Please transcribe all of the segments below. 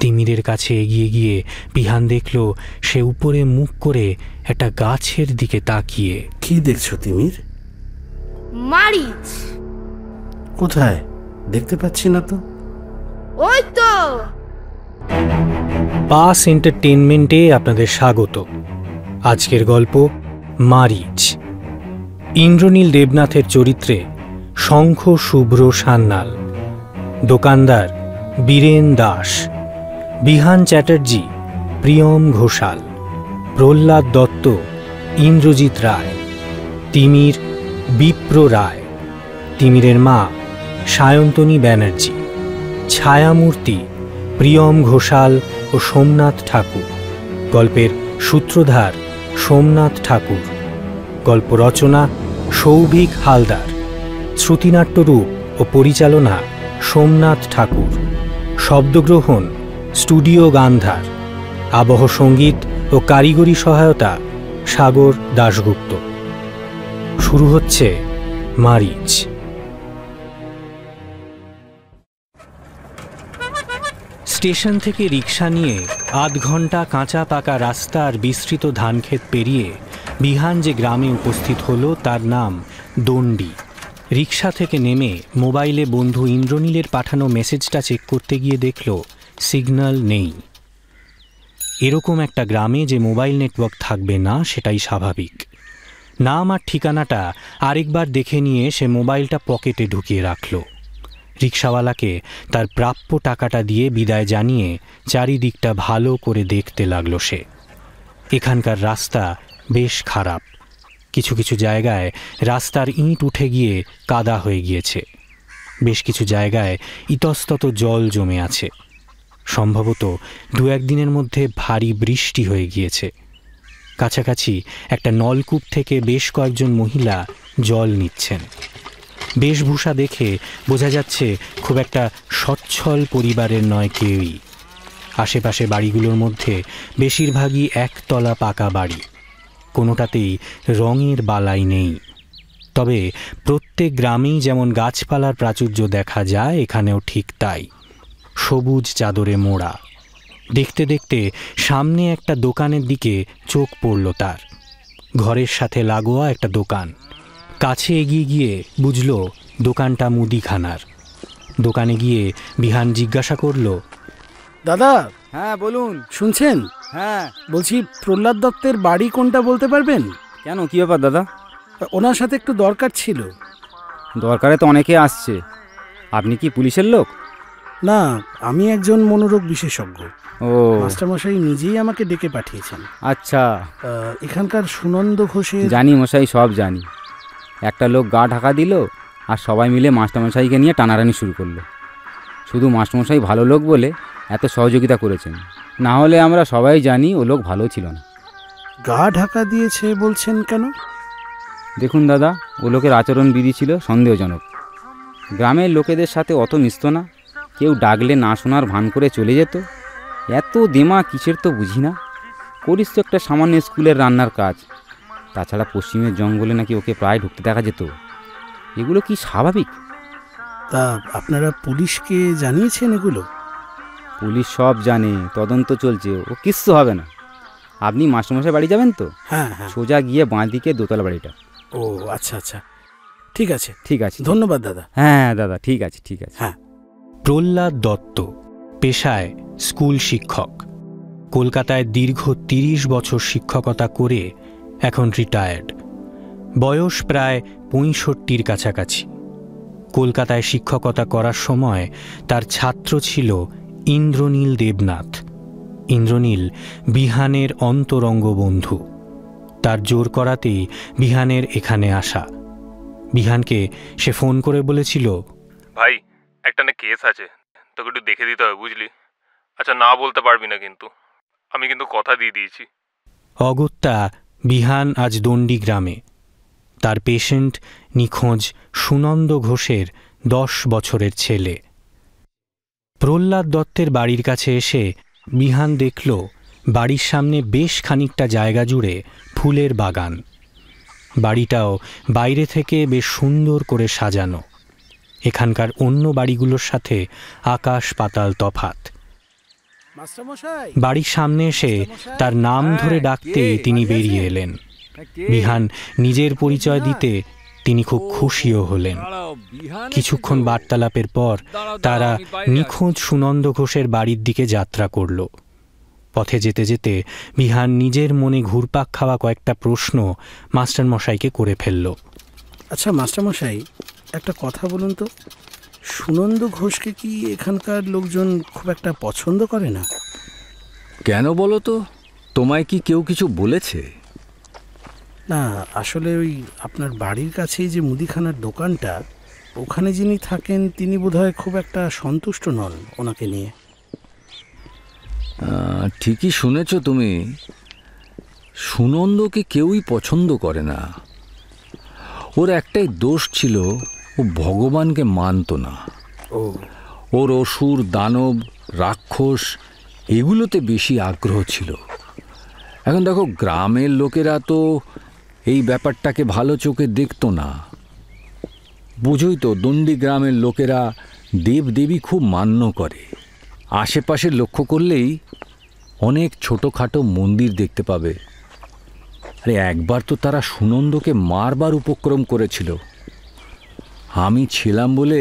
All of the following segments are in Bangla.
তিমিরের কাছে এগিয়ে গিয়ে বিহান দেখল সে উপরে মুখ করে একটা গাছের দিকে তাকিয়ে। কি দেখছো তিমির? মারিচ। কোথায়? দেখতে পাচ্ছি না তো। ওই তো। পাস এন্টারটেইনমেন্টে আপনাদের স্বাগত। আজকের গল্প মারিচ। ইন্দ্রনীল দেবনাথের চরিত্রে শঙ্খ শুভ্র সান্যাল, দোকানদার বীরেন দাস, বিহান চ্যাটার্জি প্রিয়ম ঘোষাল, প্রহ্লাদ দত্ত ইন্দ্রজিৎ রায়, তিমির বিপ্র রায়, তিমিরের মা সায়ন্তনী ব্যানার্জি, ছায়ামূর্তি প্রিয়ম ঘোষাল ও সোমনাথ ঠাকুর, গল্পের সূত্রধার সোমনাথ ঠাকুর, গল্প রচনা সৌভিক হালদার, শ্রুতিনাট্য রূপ ও পরিচালনা সোমনাথ ঠাকুর, শব্দগ্রহণ স্টুডিও গান্ধার, আবহ সঙ্গীত ও কারিগরি সহায়তা সাগর দাশগুপ্ত। শুরু হচ্ছে মারিচ। স্টেশন থেকে রিক্সা নিয়ে আধ ঘন্টা কাঁচা পাকা রাস্তা আর বিস্তৃত ধানক্ষেত পেরিয়ে বিহান যে গ্রামে উপস্থিত হলো তার নাম দণ্ডি। রিক্সা থেকে নেমে মোবাইলে বন্ধু ইন্দ্রনীলের পাঠানো মেসেজটা চেক করতে গিয়ে দেখল সিগন্যাল নেই। এরকম একটা গ্রামে যে মোবাইল নেটওয়ার্ক থাকবে না সেটাই স্বাভাবিক। নাম আর ঠিকানাটা আরেকবার দেখে নিয়ে সে মোবাইলটা পকেটে ঢুকিয়ে রাখল। রিক্সাওয়ালাকে তার প্রাপ্য টাকাটা দিয়ে বিদায় জানিয়ে চারিদিকটা ভালো করে দেখতে লাগলো সে। এখানকার রাস্তা বেশ খারাপ। কিছু কিছু জায়গায় রাস্তার ইঁট উঠে গিয়ে কাদা হয়ে গিয়েছে, বেশ কিছু জায়গায় ইতস্তত জল জমে আছে। সম্ভবত দু একদিনের মধ্যে ভারী বৃষ্টি হয়ে গিয়েছে। কাছাকাছি একটা নলকূপ থেকে বেশ কয়েকজন মহিলা জল নিচ্ছেন। বেশভূষা দেখে বোঝা যাচ্ছে খুব একটা সচ্ছল পরিবারের নয় কেউই। আশেপাশে বাড়িগুলোর মধ্যে বেশিরভাগই একতলা পাকা বাড়ি, কোনোটাতেই রঙের বালাই নেই। তবে প্রত্যেক গ্রামেই যেমন গাছপালার প্রাচুর্য দেখা যায়, এখানেও ঠিক তাই, সবুজ চাদরে মোড়া। দেখতে দেখতে সামনে একটা দোকানের দিকে চোখ পড়ল তার। ঘরের সাথে লাগোয়া একটা দোকান। কাছে এগিয়ে গিয়ে বুঝল দোকানটা মুদিখানার। দোকানে গিয়ে বিহান জিজ্ঞাসা করল, দাদা। হ্যাঁ বলুন। শুনছেন? হ্যাঁ বলছি, প্রহ্লাদ দত্তের বাড়ি কোনটা বলতে পারবেন? কেন, কী ব্যাপার দাদা? ওনার সাথে একটু দরকার ছিল। দরকারে তো অনেকে আসছে। আপনি কি পুলিশের লোক? না, আমি একজন মনোরোগ বিশেষজ্ঞ। ও, মাস্টারমশাই নিজেই আমাকে ডেকে পাঠিয়েছেন। আচ্ছা। এখানকার সুনন্দ ঘোষের। জানি মশাই, সব জানি। একটা লোক গা ঢাকা দিল আর সবাই মিলে মাস্টারমশাইকে নিয়ে টানাটানি শুরু করলো। শুধু মাস্টারমশাই ভালো লোক বলে এত সহযোগিতা করেছেন, না হলে আমরা সবাই জানি ও লোক ভালো ছিল না। গা ঢাকা দিয়েছে বলছেন কেন? দেখুন দাদা, ও লোকের আচরণ বিধি ছিল সন্দেহজনক। গ্রামের লোকেদের সাথে অত মিশত না, কেউ ডাকলে না শোনার ভান করে চলে যেত। এত দেমা কিসের তো বুঝি না। করিস তো একটা সামান্য স্কুলের রান্নার কাজ। তাছাড়া পশ্চিমের জঙ্গলে নাকি ওকে প্রায় ঢুকতে দেখা যেত। এগুলো কি স্বাভাবিক? তা আপনারা পুলিশকে জানিয়েছেন এগুলো? পুলিশ সব জানে, তদন্ত চলছে, ও কিচ্ছু হবে না। আপনি মাস্টারমশাই বাড়ি যাবেন তো? হ্যাঁ হ্যাঁ। সোজা গিয়ে বাঁ দিকে দোতলা বাড়িটা। ও আচ্ছা আচ্ছা, ঠিক আছে ঠিক আছে। ধন্যবাদ দাদা। হ্যাঁ দাদা, ঠিক আছে ঠিক আছে। হ্যাঁ। প্রহ্লাদ দত্ত পেশায় স্কুল শিক্ষক। কলকাতায় দীর্ঘ ৩০ বছর শিক্ষকতা করে এখন রিটায়ার্ড। বয়স প্রায় ৬৫-র কাছাকাছি। কলকাতায় শিক্ষকতা করার সময় তার ছাত্র ছিল ইন্দ্রনীল দেবনাথ। ইন্দ্রনীল বিহানের অন্তরঙ্গ বন্ধু। তার জোর করাতেই বিহানের এখানে আসা। বিহানকে সে ফোন করে বলেছিল, ভাই একটা না কেস আছে, তোকে একটু দেখে দিতে হবে বুঝলি। আচ্ছা না বলতে পারবি না কিন্তু, আমি কিন্তু কথা দিয়ে দিয়েছি। অগত্যা বিহান আজ দণ্ডি গ্রামে। তার পেশেন্ট নিখোঁজ সুনন্দ ঘোষের 10 বছরের ছেলে। প্রহ্লাদ দত্তের বাড়ির কাছে এসে বিহান দেখল বাড়ির সামনে বেশ খানিকটা জায়গা জুড়ে ফুলের বাগান। বাড়িটাও বাইরে থেকে বেশ সুন্দর করে সাজানো। এখানকার অন্য বাড়িগুলোর সাথে আকাশ পাতাল তফাত। মাস্টারমশাই, বাড়ির সামনে এসে তার নাম ধরে ডাকতেই তিনি বেরিয়ে এলেন। বিহান নিজের পরিচয় দিতে তিনি খুব খুশিও হলেন। কিছুক্ষণ বার্তালাপের পর তারা নিখোঁজ সুনন্দ ঘোষের বাড়ির দিকে যাত্রা করল। পথে যেতে যেতে বিহান নিজের মনে ঘুরপাক খাওয়া কয়েকটা প্রশ্ন মাস্টারমশাইকে করে ফেলল। আচ্ছা মাস্টারমশাই, একটা কথা বলুন তো, সুনন্দ ঘোষকে কি এখানকার লোকজন খুব একটা পছন্দ করে না? কেন বলো তো, তোমায় কি কেউ কিছু বলেছে? না, আসলে ওই আপনার বাড়ির কাছেই যে মুদিখানার দোকানটা, ওখানে যিনি থাকেন তিনি বোধহয় খুব একটা সন্তুষ্ট নন ওনাকে নিয়ে। ঠিকই শুনেছ তুমি। সুনন্দকে কেউই পছন্দ করে না। ওর একটাই দোষ ছিল, ও ভগবানকে মানত না। ওর অসুর, দানব, রাক্ষস এগুলোতে বেশি আগ্রহ ছিল। এখন দেখো, গ্রামের লোকেরা তো এই ব্যাপারটাকে ভালো চোখে দেখতো না। বুঝোই তো, দণ্ডী গ্রামের লোকেরা দেবদেবী খুব মান্য করে। আশেপাশে লক্ষ্য করলেই অনেক ছোটোখাটো মন্দির দেখতে পাবে। আরে একবার তো তারা সুনন্দকে মারবার উপক্রম করেছিল। আমি ছিলাম বলে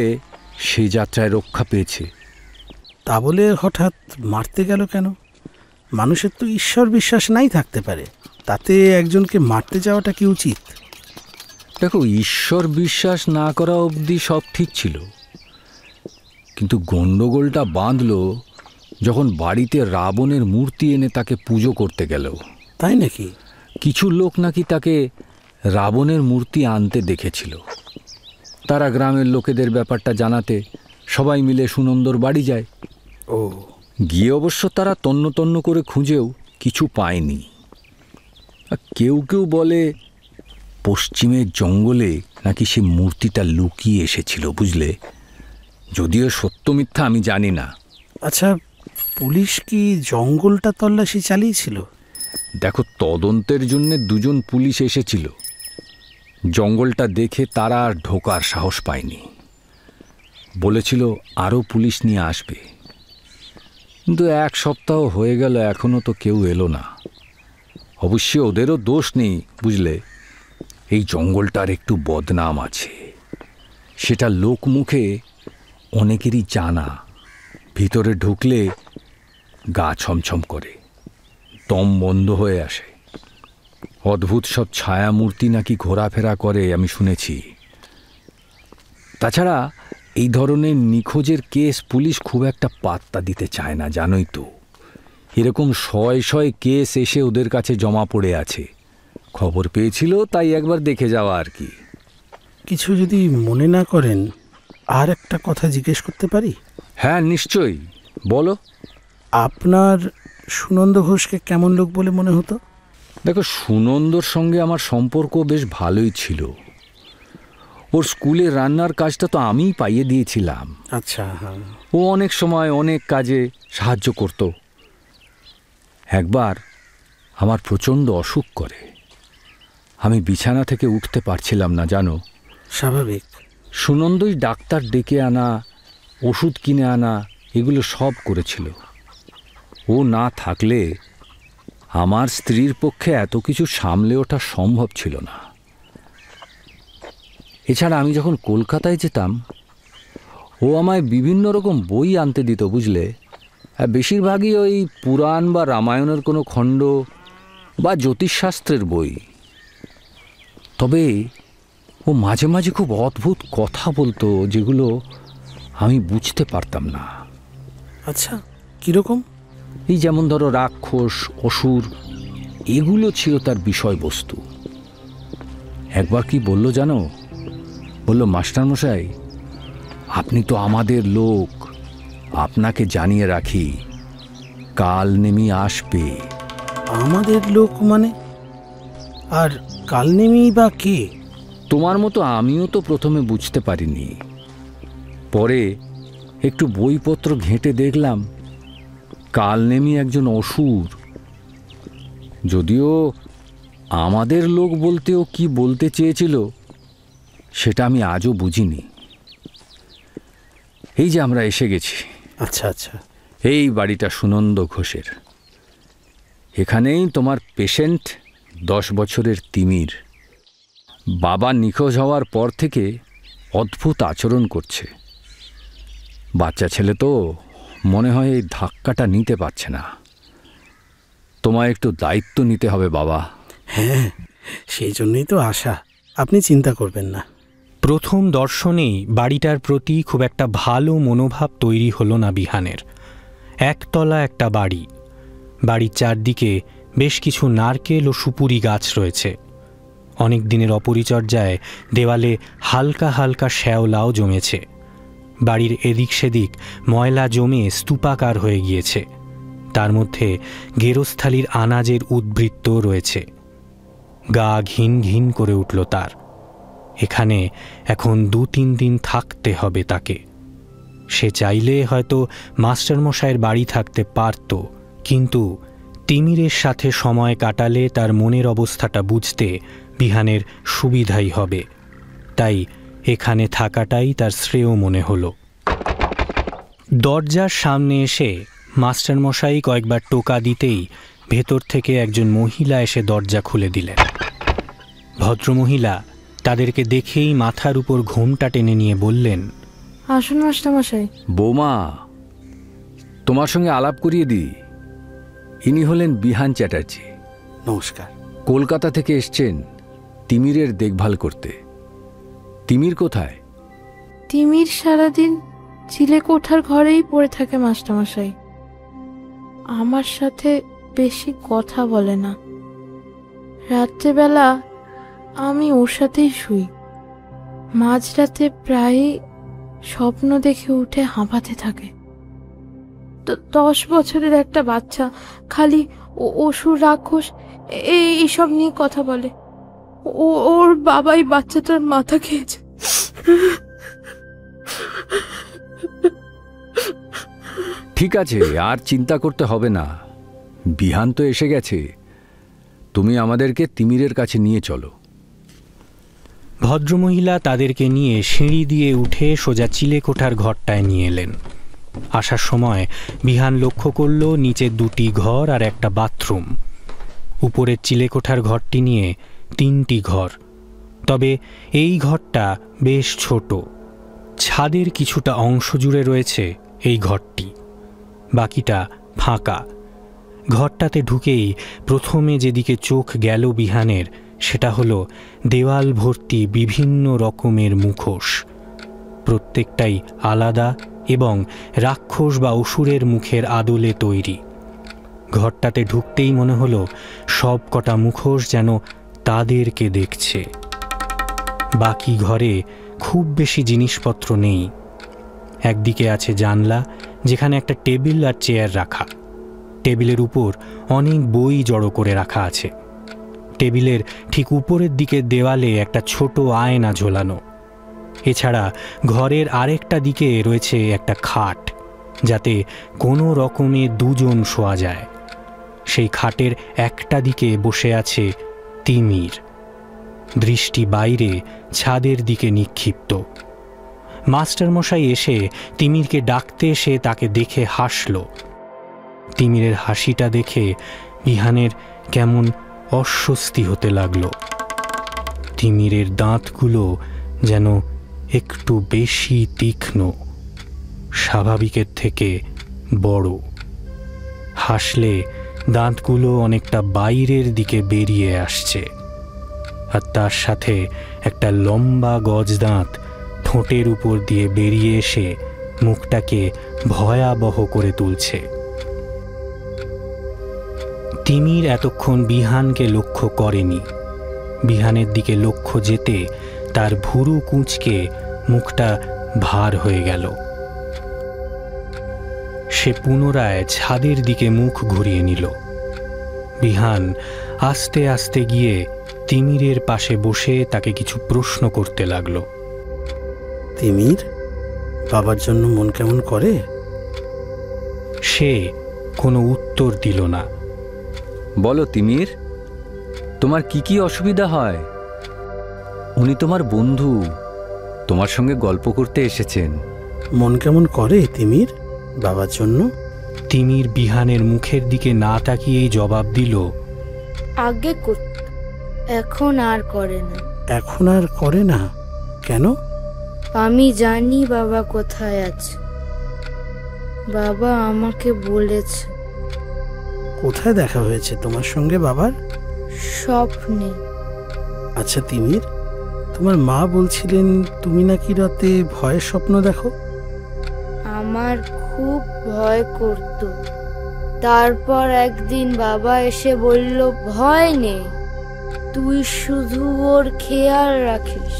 সে যাত্রায় রক্ষা পেয়েছে। তা বলে হঠাৎ মারতে গেল কেন? মানুষের তো ঈশ্বর বিশ্বাস নাই থাকতে পারে, তাতে একজনকে মারতে যাওয়াটা কি উচিত? দেখো, ঈশ্বর বিশ্বাস না করা অবধি সব ঠিক ছিল, কিন্তু গণ্ডগোলটা বাঁধল যখন বাড়িতে রাবণের মূর্তি এনে তাকে পুজো করতে গেল। তাই নাকি? কিছু লোক নাকি তাকে রাবণের মূর্তি আনতে দেখেছিল। তারা গ্রামের লোকেদের ব্যাপারটা জানাতে সবাই মিলে সুনন্দর বাড়ি যায়। গিয়ে অবশ্য তারা তন্ন তন্ন করে খুঁজেও কিছু পায়নি। কেউ কেউ বলে পশ্চিমের জঙ্গলে নাকি সে মূর্তিটা লুকিয়ে এসেছিল, বুঝলে? যদিও সত্য মিথ্যা আমি জানি না। আচ্ছা, পুলিশ কি জঙ্গলটা তল্লাশি চালিয়েছিল? দেখো, তদন্তের জন্য 2জন পুলিশ এসেছিল। জঙ্গলটা দেখে তারা আর ঢোকার সাহস পায়নি। বলেছিল আরও পুলিশ নিয়ে আসবে, কিন্তু 1 সপ্তাহ হয়ে গেল, এখনও তো কেউ এলো না। অবশ্যই ওদেরও দোষ নেই, বুঝলে? এই জঙ্গলটার একটু বদনাম আছে, সেটা লোকমুখে অনেকেরই জানা। ভিতরে ঢুকলে গা ছমছম করে, দম বন্ধ হয়ে আসে। অদ্ভুত সব ছায়ামূর্তি নাকি ঘোরাফেরা করে, আমি শুনেছি। তাছাড়া এই ধরনের নিখোঁজের কেস পুলিশ খুব একটা পাত্তা দিতে চায় না, জানোই তো। এরকম 100 কেস এসে ওদের কাছে জমা পড়ে আছে। খবর পেয়েছিল, তাই একবার দেখে যাওয়া আর কি। কিছু যদি মনে না করেন, আর একটা কথা জিজ্ঞেস করতে পারি? হ্যাঁ, নিশ্চয়ই, বলো। আপনার সুনন্দ ঘোষকে কেমন লোক বলে মনে হতো? দেখো, সুনন্দর সঙ্গে আমার সম্পর্ক বেশ ভালোই ছিল। ওর স্কুলে রান্নার কাজটা তো আমিই পাইয়ে দিয়েছিলাম। আচ্ছা, হ্যাঁ। ও অনেক সময় অনেক কাজে সাহায্য করত। একবার আমার প্রচণ্ড অসুখ করে, আমি বিছানা থেকে উঠতে পারছিলাম না, জানো। স্বাভাবিক। সুনন্দই ডাক্তার ডেকে আনা, ওষুধ কিনে আনা, এগুলো সব করেছিল। ও না থাকলে আমার স্ত্রীর পক্ষে এত কিছু সামলে ওঠা সম্ভব ছিল না। এছাড়া আমি যখন কলকাতায় যেতাম, ও আমায় বিভিন্ন রকম বই আনতে দিত, বুঝলে? বেশিরভাগই ওই পুরাণ বা রামায়ণের কোনো খণ্ড বা জ্যোতিষশাস্ত্রের বই। তবে ও মাঝে মাঝে খুব অদ্ভুত কথা বলতো, যেগুলো আমি বুঝতে পারতাম না। আচ্ছা, কীরকম? এই যেমন ধরো, রাক্ষস, অসুর, এগুলো ছিল তার বিষয়বস্তু। একবার কি বলল জানো? বলল, মাস্টারমশাই, আপনি তো আমাদের লোক, আপনাকে জানিয়ে রাখি, কাল নেমি আসবে। আমাদের লোক মানে? আর কালনেমি বা কে? তোমার মতো আমিও তো প্রথমে বুঝতে পারিনি। পরে একটু বইপত্র ঘেঁটে দেখলাম, কালনেমি একজন অসুর। যদিও আমাদের লোক বলতেও কি বলতে চেয়েছিল সেটা আমি আজও বুঝিনি। এই যে আমরা এসে গেছি। আচ্ছা আচ্ছা, এই বাড়িটা সুনন্দ ঘোষের। এখানেই তোমার পেশেন্ট 10 বছরের তিমির। বাবা নিখোঁজ হওয়ার পর থেকে অদ্ভুত আচরণ করছে। বাচ্চা ছেলে তো, মনে হয় এই ধাক্কাটা নিতে পারছে না। তোমায় একটু দায়িত্ব নিতে হবে বাবা। হ্যাঁ, সেই জন্যই তো আশা। আপনি চিন্তা করবেন না। প্রথম দর্শনেই বাড়িটার প্রতি খুব একটা ভালো মনোভাব তৈরি হলো না বিহানের। একতলা একটা বাড়ি। বাড়ির চারদিকে বেশ কিছু নারকেল ও সুপুরি গাছ রয়েছে। অনেক দিনের অপরিচর্যায় দেওয়ালে হালকা হালকা শ্যাওলাও জমেছে। বাড়ির এদিক সেদিক ময়লা জমে স্তূপাকার হয়ে গিয়েছে। তার মধ্যে গেরস্থালির আনাজের উদ্বৃত্ত রয়েছে। গা ঘিন ঘিন করে উঠল তার। এখানে এখন 2-3 দিন থাকতে হবে তাকে। সে চাইলে হয়তো মাস্টারমশাইয়ের বাড়ি থাকতে পারত, কিন্তু তিমিরের সাথে সময় কাটালে তার মনের অবস্থাটা বুঝতে বিহানের সুবিধাই হবে। তাই এখানে থাকাটাই তার শ্রেয় মনে হলো। দরজার সামনে এসে মাস্টারমশাই কয়েকবার টোকা দিতেই ভেতর থেকে একজন মহিলা এসে দরজা খুলে দিলেন। ভদ্রমহিলা তাদেরকে দেখেই মাথার উপর ঘোমটা টেনে নিয়ে বললেন, আসুন মাস্টারমশাই। বৌমা, তোমার সঙ্গে আলাপ করিয়ে দিই। ইনি হলেন বিহান চ্যাটার্জি। নমস্কার। কলকাতা থেকে এসছেন তিমিরের দেখভাল করতে। তিমির কোথায়? তিমির সারাদিন চিলেকোঠার ঘরেই পড়ে থাকে মাস্টারমশাই। আমার সাথে বেশি কথা বলে না। রাত্রেবেলা আমি ওর সাথেই শুই। মাঝরাতে প্রায়ই স্বপ্ন দেখে উঠে হাঁপাতে থাকে। 10 বছরের একটা বাচ্চা খালি অসুর, রাক্ষস এইসব নিয়ে কথা বলে। ওর বাবাই বাচ্চাটার মাথা খেয়েছে। ঠিক আছে, আর চিন্তা করতে হবে না। বিহান তো এসে গেছে। তুমি আমাদেরকে তিমিরের কাছে নিয়ে চলো। ভদ্রমহিলা তাদেরকে নিয়ে সিঁড়ি দিয়ে উঠে সোজা চিলেকোঠার ঘরটায় নিয়ে এলেন। আসার সময় বিহান লক্ষ্য করল নিচে 2টি ঘর আর একটা বাথরুম। উপরের চিলেকোঠার ঘরটি নিয়ে 3টি ঘর। তবে এই ঘরটা বেশ ছোট। ছাদের কিছুটা অংশ জুড়ে রয়েছে এই ঘরটি, বাকিটা ফাঁকা। ঘরটাতে ঢুকেই প্রথমে যেদিকে চোখ গেল বিহানের, সেটা হলো দেওয়াল ভর্তি বিভিন্ন রকমের মুখোশ। প্রত্যেকটাই আলাদা এবং রাক্ষস বা অসুরের মুখের আদলে তৈরি। ঘরটাতে ঢুকতেই মনে হলো সব কটা মুখোশ যেন তাদেরকে দেখছে। বাকি ঘরে খুব বেশি জিনিসপত্র নেই। একদিকে আছে জানলা, যেখানে একটা টেবিল আর চেয়ার রাখা। টেবিলের উপর অনেক বই জড়ো করে রাখা আছে। টেবিলের ঠিক উপরের দিকে দেওয়ালে একটা ছোট আয়না ঝোলানো। এছাড়া ঘরের আরেকটা দিকে রয়েছে একটা খাট, যাতে কোনো রকমে 2 জন শোয়া যায়। সেই খাটের একটা দিকে বসে আছে তিমির, দৃষ্টি বাইরে ছাদের দিকে নিক্ষিপ্ত। মাস্টারমশাই এসে তিমিরকে ডাকতে এসে তাকে দেখে হাসল। তিমিরের হাসিটা দেখে বিহানের কেমন অস্বস্তি হতে লাগলো। তিমিরের দাঁতগুলো যেন একটু বেশি তীক্ষ্ণ, স্বাভাবিকের থেকে বড়। হাসলে দাঁতগুলো অনেকটা বাইরের দিকে বেরিয়ে আসছে, আর তার সাথে একটা লম্বা গজদাঁত ঠোঁটের উপর দিয়ে বেরিয়ে এসে মুখটাকে ভয়াবহ করে তুলছে। তিমির এতক্ষণ বিহানকে লক্ষ্য করেনি। বিহানের দিকে লক্ষ্য যেতে তার ভুরু কুঁচকে মুখটা ভার হয়ে গেল। সে পুনরায় ছাদের দিকে মুখ ঘুরিয়ে নিল। বিহান আস্তে আস্তে গিয়ে তিমিরের পাশে বসে তাকে কিছু প্রশ্ন করতে লাগলো। তিমির, বাবার জন্য মন কেমন করে? সে কোনো উত্তর দিল না। বলো তিমির, তোমার কি কি অসুবিধা হয়? উনি তোমার বন্ধু, তোমার সঙ্গে গল্প করতে এসেছেন। মন কেমন করে তিমির বাবার জন্য? তিমির বিহানের মুখের দিকে না তাকিয়েই জবাব দিল, আগে করত, এখন আর করে না। এখন আর করে না? কেন? আমি জানি বাবা কোথায় আছে। বাবা আমাকে বলেছে। কোথায় দেখা হয়েছে তোমার সঙ্গে বাবার? স্বপ্নে। আচ্ছা তিমির, তোমার মা বলছিলেন তুমি নাকি রাতে ভয়ের স্বপ্ন দেখো? আমার খুব ভয় করত। তারপর একদিন বাবা এসে বলল, ভয় নেই, তুই শুধু ওর খেয়াল রাখিস,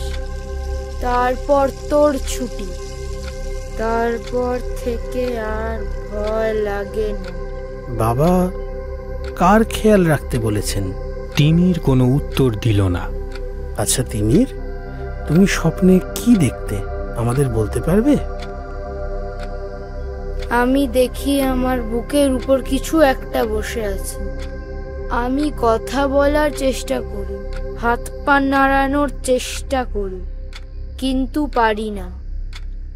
তারপর তোর ছুটি। তারপর থেকে আর ভয় লাগে না। বাবা কার খেয়াল রাখতে বলেছেন? তিমির কোনো উত্তর দিল না। আচ্ছা তিমির, তুমি স্বপ্নে কি দেখতে আমাদের বলতে পারবে? আমি দেখি আমার বুকের উপর কিছু একটা বসে আছে। আমি কথা বলার চেষ্টা করি, হাত পা নাড়ানোর চেষ্টা করি, কিন্তু পারি না।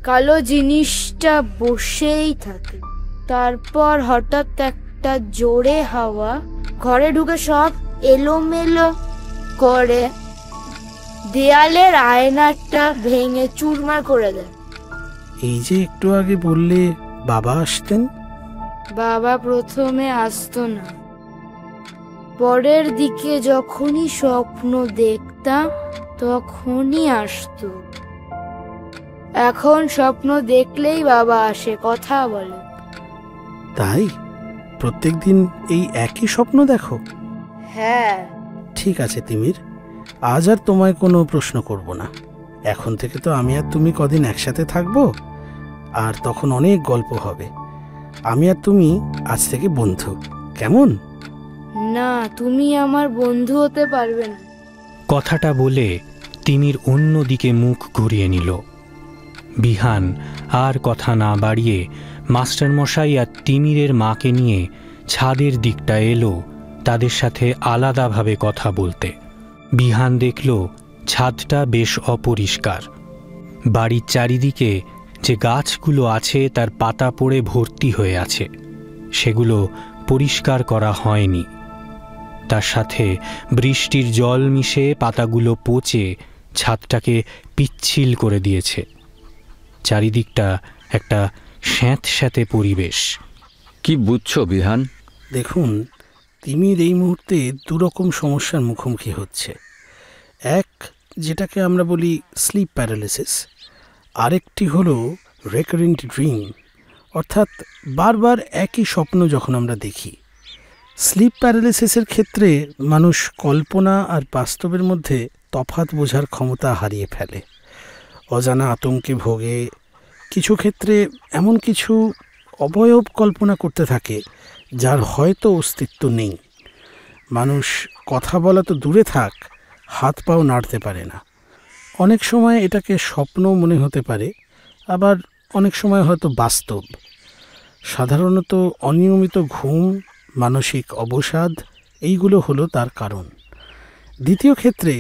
কালো জিনিসটা বসেই থাকে। তারপর হঠাৎ একটা জোরে হাওয়া ঘরে ঢুকে সব এলোমেলো করে দেয়ালের আয়নাটা ভেঙে চুরমার করে দেয়। এই যে একটু আগে বললে বাবা আসতেন। বাবা প্রথমে আসতো না, পরের দিকে যখনই স্বপ্ন দেখতাম তখনই আসতো। এখন স্বপ্ন দেখলেই বাবা আসে, কথা বলে। তাই প্রত্যেকদিন এই একই স্বপ্ন দেখো? হ্যাঁ। ঠিক আছে তিমির, আজ আর তোমায় কোনো প্রশ্ন করব না। এখন থেকে তো আমি আর তুমি কদিন একসাথে থাকবো, আর তখন অনেক গল্প হবে। আমি আর তুমি আজ থেকে বন্ধু, কেমন? না, তুমি আমার বন্ধু হতে পারবে না। কথাটা বলে তিমির অন্য দিকে মুখ ঘুরিয়ে নিল। বিহান আর কথা না বাড়িয়ে মাস্টারমশাই আর তিমিরের মাকে নিয়ে ছাদের দিকটা এলো তাদের সাথে আলাদাভাবে কথা বলতে। বিহান দেখল ছাদটা বেশ অপরিষ্কার। বাড়ির চারিদিকে যে গাছগুলো আছে তার পাতা পড়ে ভর্তি হয়ে আছে, সেগুলো পরিষ্কার করা হয়নি। তার সাথে বৃষ্টির জল মিশে পাতাগুলো পচে ছাদটাকে পিচ্ছিল করে দিয়েছে। চারিদিকটা একটা স্যাঁতস্যাঁতে পরিবেশ। কি বুঝছো বিহান? দেখুন, তিমির এই মুহূর্তে দুরকম সমস্যার মুখোমুখি হচ্ছে। এক, যেটাকে আমরা বলি স্লিপ প্যারালিসিস, আরেকটি হলো রেকারেন্ট ড্রিম, অর্থাৎ বারবার একই স্বপ্ন যখন আমরা দেখি। স্লিপ প্যারালিসিসের ক্ষেত্রে মানুষ কল্পনা আর বাস্তবের মধ্যে তফাৎ বোঝার ক্ষমতা হারিয়ে ফেলে, অজানা আতঙ্কে ভোগে। কিছু ক্ষেত্রে এমন কিছু অবয়ব কল্পনা করতে থাকে যার হয়তো অস্তিত্ব নেই। মানুষ কথা বলা তো দূরে থাক, হাত পাও নাড়তে পারে না। অনেক সময় এটাকে স্বপ্ন মনে হতে পারে, আবার অনেক সময় হয়তো বাস্তব। সাধারণত অনিয়মিত ঘুম, মানসিক অবসাদ, এইগুলো হলো তার কারণ। দ্বিতীয় ক্ষেত্রে,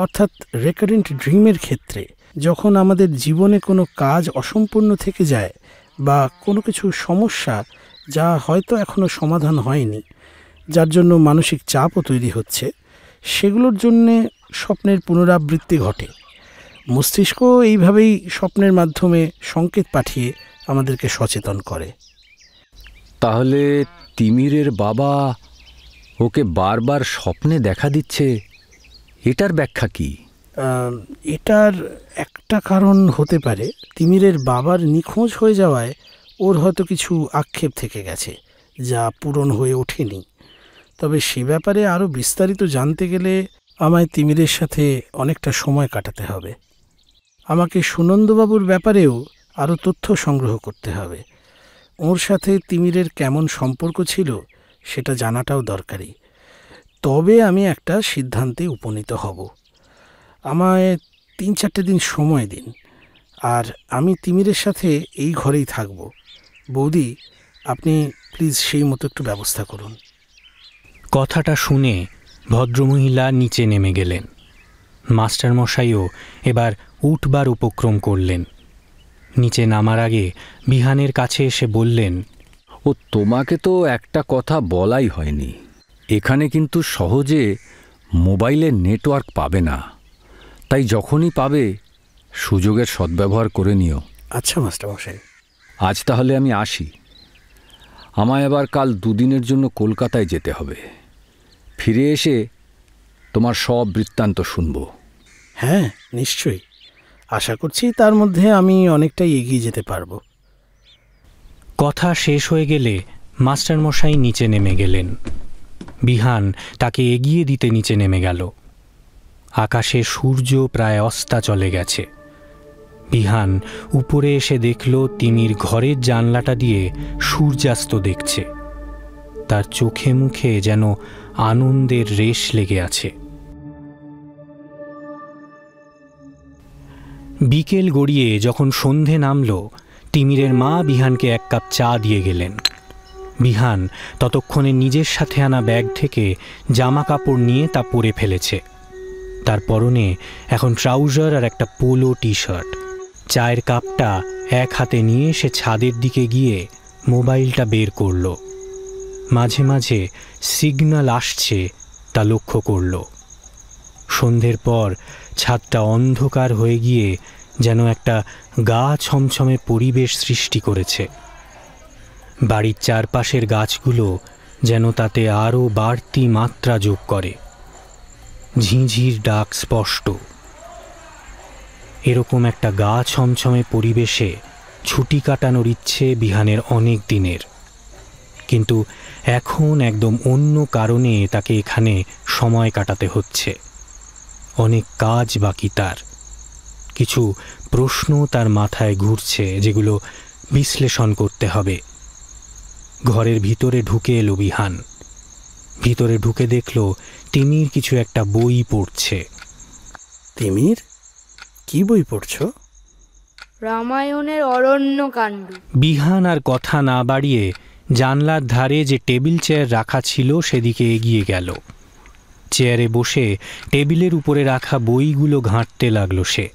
অর্থাৎ রেকারেন্ট ড্রিমের ক্ষেত্রে, যখন আমাদের জীবনে কোনো কাজ অসম্পূর্ণ থেকে যায় বা কোনো কিছু সমস্যা যা হয়তো এখনও সমাধান হয়নি, যার জন্য মানসিক চাপও তৈরি হচ্ছে, সেগুলোর জন্যে স্বপ্নের পুনরাবৃত্তি ঘটে। মস্তিষ্ক এইভাবেই স্বপ্নের মাধ্যমে সংকেত পাঠিয়ে আমাদেরকে সচেতন করে। তাহলে তিমিরের বাবা ওকে বারবার স্বপ্নে দেখা দিচ্ছে, এটার ব্যাখ্যা কি? এটার একটা কারণ হতে পারে তিমিরের বাবার নিখোঁজ হয়ে যাওয়ায় ওর হয়তো কিছু আক্ষেপ থেকে গেছে যা পূরণ হয়ে ওঠেনি। তবে সে ব্যাপারে আরও বিস্তারিত জানতে গেলে আমায় তিমিরের সাথে অনেকটা সময় কাটাতে হবে। আমাকে সুনন্দবাবুর ব্যাপারেও আরও তথ্য সংগ্রহ করতে হবে। ওর সাথে তিমিরের কেমন সম্পর্ক ছিল সেটা জানাটাও দরকারি। তবে আমি একটা সিদ্ধান্তে উপনীত হব। আমায় 3-4 দিন সময় দিন, আর আমি তিমিরের সাথে এই ঘরেই থাকব। বৌদি, আপনি প্লিজ সেই মতো একটু ব্যবস্থা করুন। কথাটা শুনে ভদ্রমহিলা নিচে নেমে গেলেন। মাস্টারমশাইও এবার উঠবার উপক্রম করলেন। নিচে নামার আগে বিহানের কাছে এসে বললেন, ও তোমাকে তো একটা কথা বলাই হয়নি, এখানে কিন্তু সহজে মোবাইলের নেটওয়ার্ক পাবে না, তাই যখনই পাবে সুযোগের সদ্ব্যবহার করে নিও। আচ্ছা মাস্টারমশাই। আজ তাহলে আমি আসি, আমায় আবার কাল 2 দিনের জন্য কলকাতায় যেতে হবে। ফিরে এসে তোমার সব বৃত্তান্ত শুনব। হ্যাঁ নিশ্চয়ই, আশা করছি তার মধ্যে আমি অনেকটাই এগিয়ে যেতে পারবো। কথা শেষ হয়ে গেলে মাস্টারমশাই নিচে নেমে গেলেন। বিহান তাকে এগিয়ে দিতে নিচে নেমে গেল। আকাশে সূর্য প্রায় অস্তা চলে গেছে। বিহান উপরে এসে দেখল তিমির ঘরের জানলাটা দিয়ে সূর্যাস্ত দেখছে। তার চোখে মুখে যেন আনন্দের রেশ লেগে আছে। বিকেল গড়িয়ে যখন সন্ধে নামল, তিমিরের মা বিহানকে 1 কাপ চা দিয়ে গেলেন। বিহান ততক্ষণে নিজের সাথে আনা ব্যাগ থেকে জামা কাপড় নিয়ে তা পরে ফেলেছে। তার পরনে এখন ট্রাউজার আর একটা পোলো টি শার্ট। চায়ের কাপটা এক হাতে নিয়ে সে ছাদের দিকে গিয়ে মোবাইলটা বের করল। মাঝে মাঝে সিগন্যাল আসছে তা লক্ষ্য করল। সন্ধ্যের পর ছাদটা অন্ধকার হয়ে গিয়ে যেন একটা গা ছমছমে পরিবেশ সৃষ্টি করেছে। বাড়ির চারপাশের গাছগুলো যেন তাতে আরও বাড়তি মাত্রা যোগ করে। ঝিঁঝির ডাক স্পষ্ট। এরকম একটা গা ছমছমে পরিবেশে ছুটি কাটানোর ইচ্ছে বিহানের অনেক দিনের, কিন্তু এখন একদম অন্য কারণে তাকে এখানে সময় কাটাতে হচ্ছে। অনেক কাজ বাকি তার, কিছু প্রশ্ন তার মাথায় ঘুরছে যেগুলো বিশ্লেষণ করতে হবে। ঘরের ভিতরে ঢুকে এলো বিহান। ভিতরে ঢুকে দেখল তিমির কিছু একটা বই পড়ছে। তিমির, কি বই পড়ছো? রামায়ণের অরণ্যকাণ্ড। বিহান আর কথা না বাড়িয়ে জানলার ধারে যে টেবিল চেয়ার রাখা ছিল সেদিকে এগিয়ে গেল। চেয়ারে বসে টেবিলের উপরে রাখা বইগুলো ঘাঁটতে লাগল সে।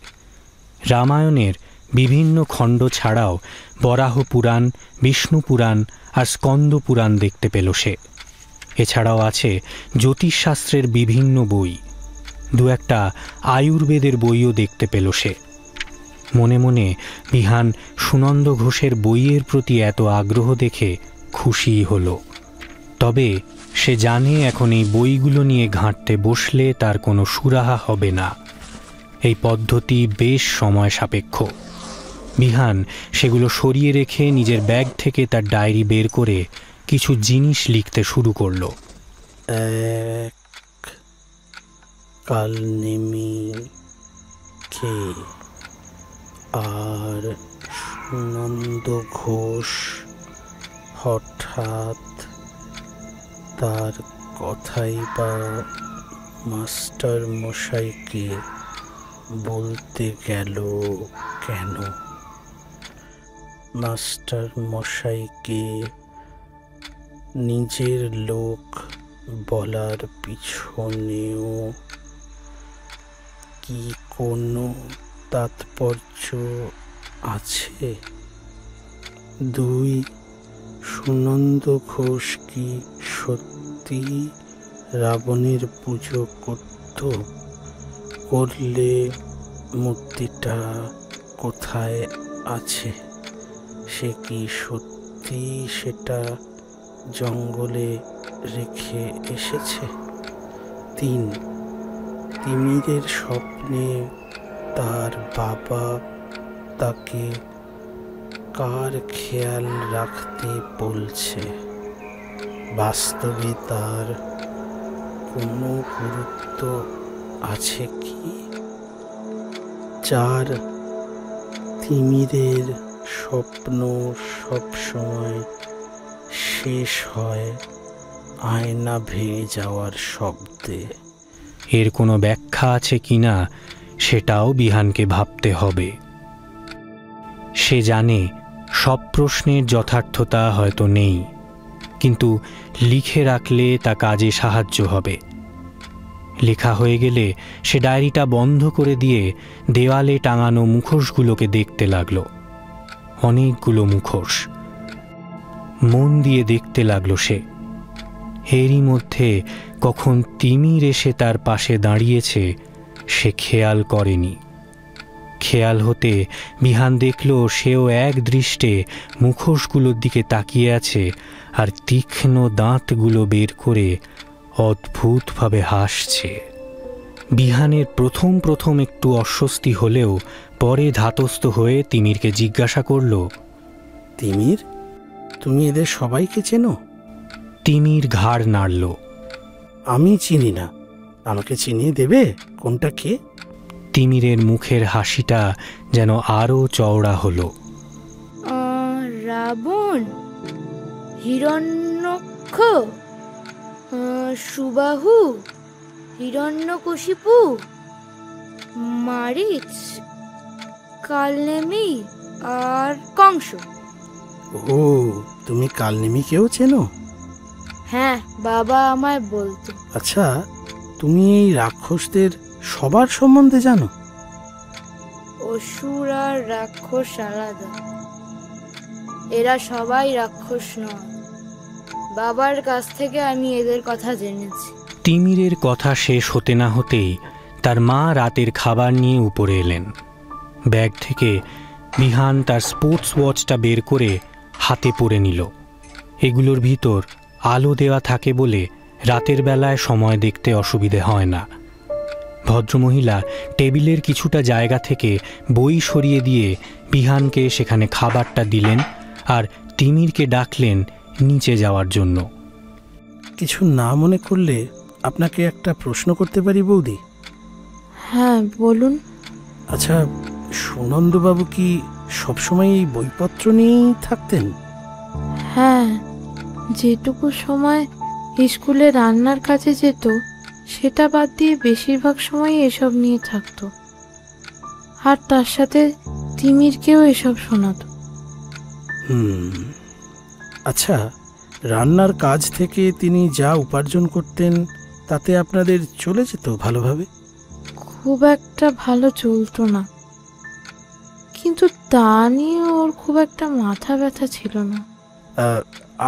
রামায়ণের বিভিন্ন খণ্ড ছাড়াও বরাহ পুরাণ, বিষ্ণু পুরাণ আর স্কন্দ পুরাণ দেখতে পেল সে। এছাড়াও আছে জ্যোতিষশাস্ত্রের বিভিন্ন বই, 2-একটা আয়ুর্বেদের বইও দেখতে পেল সে। মনে মনে বিহান সুনন্দ ঘোষের বইয়ের প্রতি এত আগ্রহ দেখে খুশি হল। তবে সে জানে এখন এই বইগুলো নিয়ে ঘাঁটতে বসলে তার কোনো সুরাহা হবে না। এই পদ্ধতি বেশ সময় সাপেক্ষ। বিহান সেগুলো সরিয়ে রেখে নিজের ব্যাগ থেকে তার ডায়েরি বের করে কিছু জিনিস লিখতে শুরু করল। কালনেমি কে আর সুনন্দ ঘোষ হঠাৎ তার কথাই বা মাস্টার মশাইকে বলতে গেল কেন? মাস্টার মশাইকে নিজের লোক বলার পিছনেও কি কোনো তাৎপর্য আছে? 2, সুনন্দ ঘোষ কি সত্যি রাবণের পুজো করত? করলে মূর্তিটা কোথায় আছে? সে কি সত্যি সেটা জঙ্গলে রেখে এসেছে? 3, তিমিরের স্বপ্নে তার বাবা তাকে কার খেয়াল রাখতে বলছে? বাস্তবে তার কোনো গুরুত্ব আছে কি? 4, তিমিরের স্বপ্ন সবসময় শেষ হয় আয়না ভেঙে যাওয়ার শব্দে। এর কোনো ব্যাখ্যা আছে কিনা সেটাও বিহানকে ভাবতে হবে। সে জানে সব প্রশ্নের যথার্থতা হয়তো নেই, কিন্তু লিখে রাখলে তা কাজে সাহায্য হবে। লেখা হয়ে গেলে সে ডায়েরিটা বন্ধ করে দিয়ে দেওয়ালে টাঙানো মুখোশগুলোকে দেখতে লাগলো। অনেকগুলো মুখোশ। মন দিয়ে দেখতে লাগলো সে। এরই মধ্যে কখন তিমির এসে তার পাশে দাঁড়িয়েছে সে খেয়াল করেনি। খেয়াল হতে বিহান দেখল সেও এক দৃষ্টে মুখোশগুলোর দিকে তাকিয়ে আছে আর তীক্ষ্ণ দাঁতগুলো বের করে অদ্ভুতভাবে হাসছে। বিহানের প্রথম প্রথম একটু অস্বস্তি হলেও পরে ধাতস্থ হয়ে তিমিরকে জিজ্ঞাসা করল, তিমির, তুমি এদের সবাইকে চেনো? তিমির ঘাড় নাড়ল। আমি চিনি না, আমাকে চিনিয়ে দেবে কোনটা কে? তিমিরের মুখের হাসিটা যেন আরো চওড়া হলো। রাবণ, হিরণ্যক্ষ, সুবাহু, হিরণ্যকশিপু, মারিচ, কালনেমি আর কংস। ও, তুমি কালনেমিকেও চেনো? হ্যাঁ, বাবা আমায় বলতো। আচ্ছা, তুমি এই রাক্ষসদের সবার সম্বন্ধে জানো? অসুর আর রাক্ষস আলাদা, এরা সবাই রাক্ষস নয়। বাবার কাছ থেকে আমি এদের কথা জেনেছি। তিমিরের কথা শেষ হতে না হতেই তার মা রাতের খাবার নিয়ে উপরে এলেন। ব্যাগ থেকে বিহান তার স্পোর্টস ওয়াচটা বের করে হাতে পরে নিল। এগুলোর ভিতর আলো দেওয়া থাকে বলে রাতের বেলায় সময় দেখতে অসুবিধে হয় না। ভদ্রমহিলা টেবিলের কিছুটা জায়গা থেকে বই সরিয়ে দিয়ে বিহানকে সেখানে খাবারটা দিলেন আর তিমিরকে ডাকলেন নিচে যাওয়ার জন্য। কিছু না মনে করলে আপনাকে একটা প্রশ্ন করতে পারি বৌদি? হ্যাঁ, বলুন। আচ্ছা, সুনন্দবাবু কি সবসময় এই বইপত্র নিয়েই থাকতেন? হ্যাঁ, যেটুকু সময় স্কুলে রান্নার কাজে যেত সেটা বাদ দিয়ে বেশিরভাগ সময় এসব নিয়ে থাকতো, আর তার সাথে তিমিরকেও এসব শোনাতো। আচ্ছা, রান্নার কাজ থেকে তিনি যা উপার্জন করতেন তাতে আপনাদের চলে যেত ভালোভাবে? খুব একটা ভালো চলতো না, কিন্তু তা নিয়ে ওর খুব একটা মাথা ব্যথা ছিল না।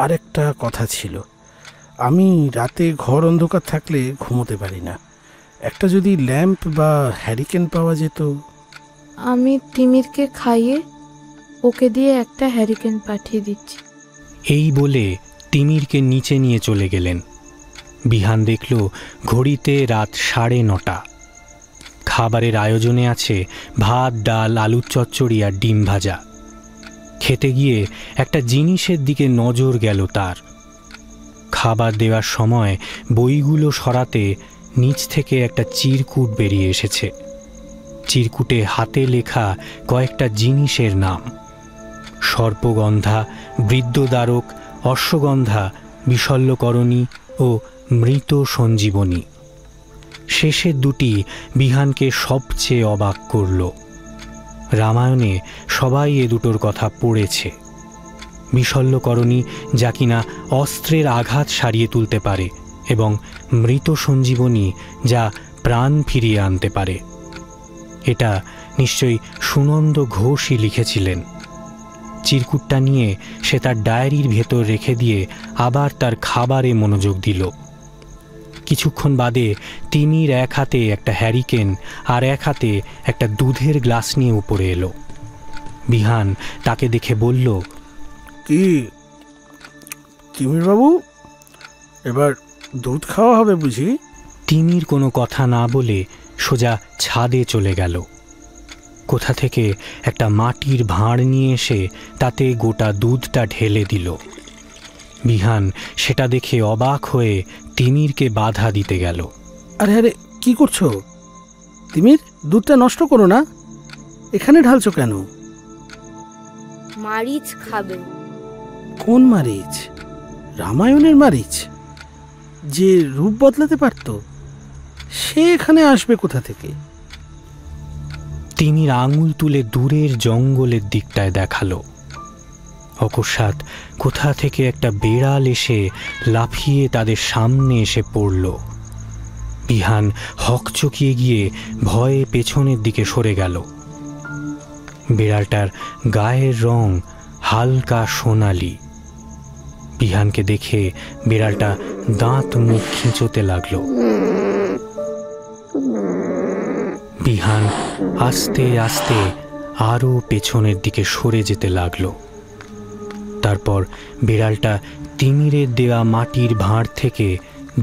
আর একটা কথা ছিল, আমি রাতে ঘর অন্ধকার থাকলে ঘুমোতে পারি না। একটা যদি ল্যাম্প বা হ্যারিকেন পাওয়া যেত। আমি তিমিরকে খাইয়ে ওকে দিয়ে একটা হ্যারিকেন পাঠিয়ে দিচ্ছি। এই বলে তিমিরকে নিচে নিয়ে চলে গেলেন। বিহান দেখল ঘড়িতে রাত 9:30। খাবারের আয়োজনে আছে ভাত, ডাল, আলুর চচ্চড়ি আর ডিম ভাজা। খেতে গিয়ে একটা জিনিসের দিকে নজর গেল তার। খাবার দেওয়ার সময় বইগুলো সরাতে নিচ থেকে একটা চিরকুট বেরিয়ে এসেছে। চিরকুটে হাতে লেখা কয়েকটা জিনিসের নাম: সর্পগন্ধা, বৃদ্ধদ্বারক, অশ্বগন্ধা, বিশল্যকরণী ও মৃত সঞ্জীবনী। শেষের দুটি বিহানকে সবচেয়ে অবাক করল। রামায়ণে সবাই এ দুটোর কথা পড়েছে। বিশল্যকরণী যা কিনা অস্ত্রের আঘাত সারিয়ে তুলতে পারে, এবং মৃত সঞ্জীবনী যা প্রাণ ফিরিয়ে আনতে পারে। এটা নিশ্চয়ই সুনন্দ ঘোষই লিখেছিলেন। চিরকুটটা নিয়ে সে তার ডায়েরির ভেতর রেখে দিয়ে আবার তার খাবারে মনোযোগ দিল। কিছুক্ষণ বাদে তিমির এক হাতে একটা হ্যারিকেন আর এক হাতে একটা দুধের গ্লাস নিয়ে উপরে এলো। বিহান তাকে দেখে বলল, কি তিমির বাবু, এবার দুধ খাওয়া হবে বুঝি? তিমির কোনো কথা না বলে সোজা ছাদে চলে গেল। কোথা থেকে একটা মাটির ভাঁড় নিয়ে এসে তাতে গোটা দুধটা ঢেলে দিল। বিহান সেটা দেখে অবাক হয়ে তিমিরকে বাধা দিতে গেল। আরে আরে, কি করছো তিমির? দুধটা নষ্ট করো না, এখানে ঢালছো কেন? মারিচ খাবে। কোন মারিচ? রামায়ণের মারিচ, যে রূপ বদলাতে পারত, সে এখানে আসবে কোথা থেকে? তিমির আঙুল তুলে দূরের জঙ্গলের দিকটায় দেখালো। অকস্মাৎ কোথা থেকে একটা বেড়াল এসে লাফিয়ে তাদের সামনে এসে পড়ল। বিহান হকচকিয়ে গিয়ে ভয়ে পেছনের দিকে সরে গেল। বেড়ালটার গায়ের রং হালকা সোনালি, বিহানকে দেখে বিড়ালটা দাঁত মুখ খিঁচোতে লাগলো। বিহান আস্তে আস্তে আরও পেছনের দিকে সরে যেতে লাগলো। তারপর বিড়ালটা তিমিরের দেওয়া মাটির ভাঁড় থেকে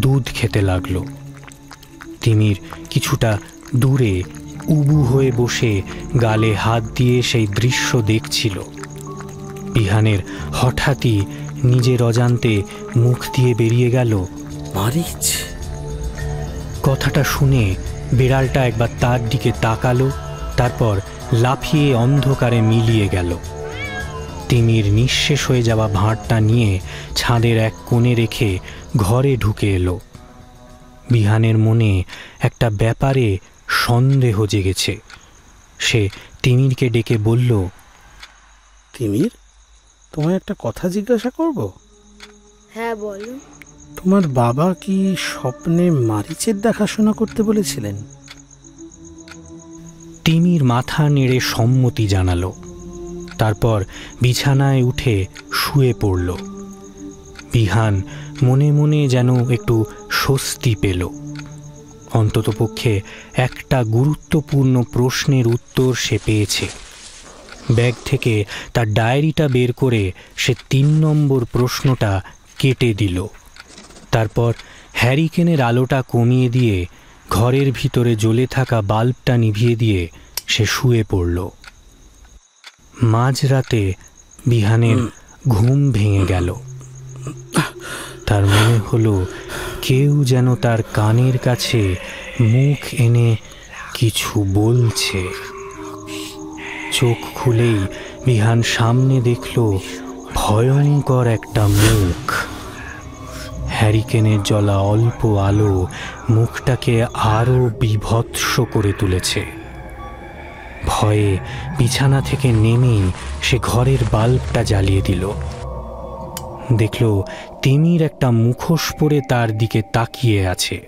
দুধ খেতে লাগলো। তিমির কিছুটা দূরে উবু হয়ে বসে গালে হাত দিয়ে সেই দৃশ্য দেখছিল। বিহানের হঠাৎই নিজের অজান্তে মুখ দিয়ে বেরিয়ে গেল, মারিচ। কথাটা শুনে বিড়ালটা একবার তার দিকে তাকালো, তারপর লাফিয়ে অন্ধকারে মিলিয়ে গেল। তিমির নিঃশেষ হয়ে যাওয়া ভাঁড়টা নিয়ে ছাদের এক কোণে রেখে ঘরে ঢুকে এলো। বিহানের মনে একটা ব্যাপারে সন্দেহ জেগেছে। সে তিমিরকে ডেকে বলল, তিমির, তোমায় একটা কথা জিজ্ঞাসা করব? হ্যাঁ বলো। তোমার বাবা কি স্বপ্নে মারিচের দেখাশোনা করতে বলেছিলেন? তিমির মাথা নেড়ে সম্মতি জানালো। তারপর বিছানায় উঠে শুয়ে পড়ল। বিহান মনে মনে যেন একটু স্বস্তি পেল। অন্ততপক্ষে একটা গুরুত্বপূর্ণ প্রশ্নের উত্তর সে পেয়েছে। ব্যাগ থেকে তার ডায়েরিটা বের করে সে ৩ নম্বর প্রশ্নটা কেটে দিল। তারপর হ্যারিকেনের আলোটা কমিয়ে দিয়ে ঘরের ভিতরে জ্বলে থাকা বাল্বটা নিভিয়ে দিয়ে সে শুয়ে পড়ল। মাঝরাতে বিহানের ঘুম ভেঙে গেল। তার মনে হলো কেউ যেন তার কানের কাছে মুখ এনে কিছু বলছে। চোখ খুলেই বিহান সামনে দেখল ভয়ঙ্কর একটা মুখ। হ্যারিকেনের জ্বলা অল্প আলো মুখটাকে আরো বিভৎস করে তুলেছে। ভয়ে বিছানা থেকে নেমেই সে ঘরের বাল্বটা জ্বালিয়ে দিল। দেখল তিমির একটা মুখোশ পরে তার দিকে তাকিয়ে আছে।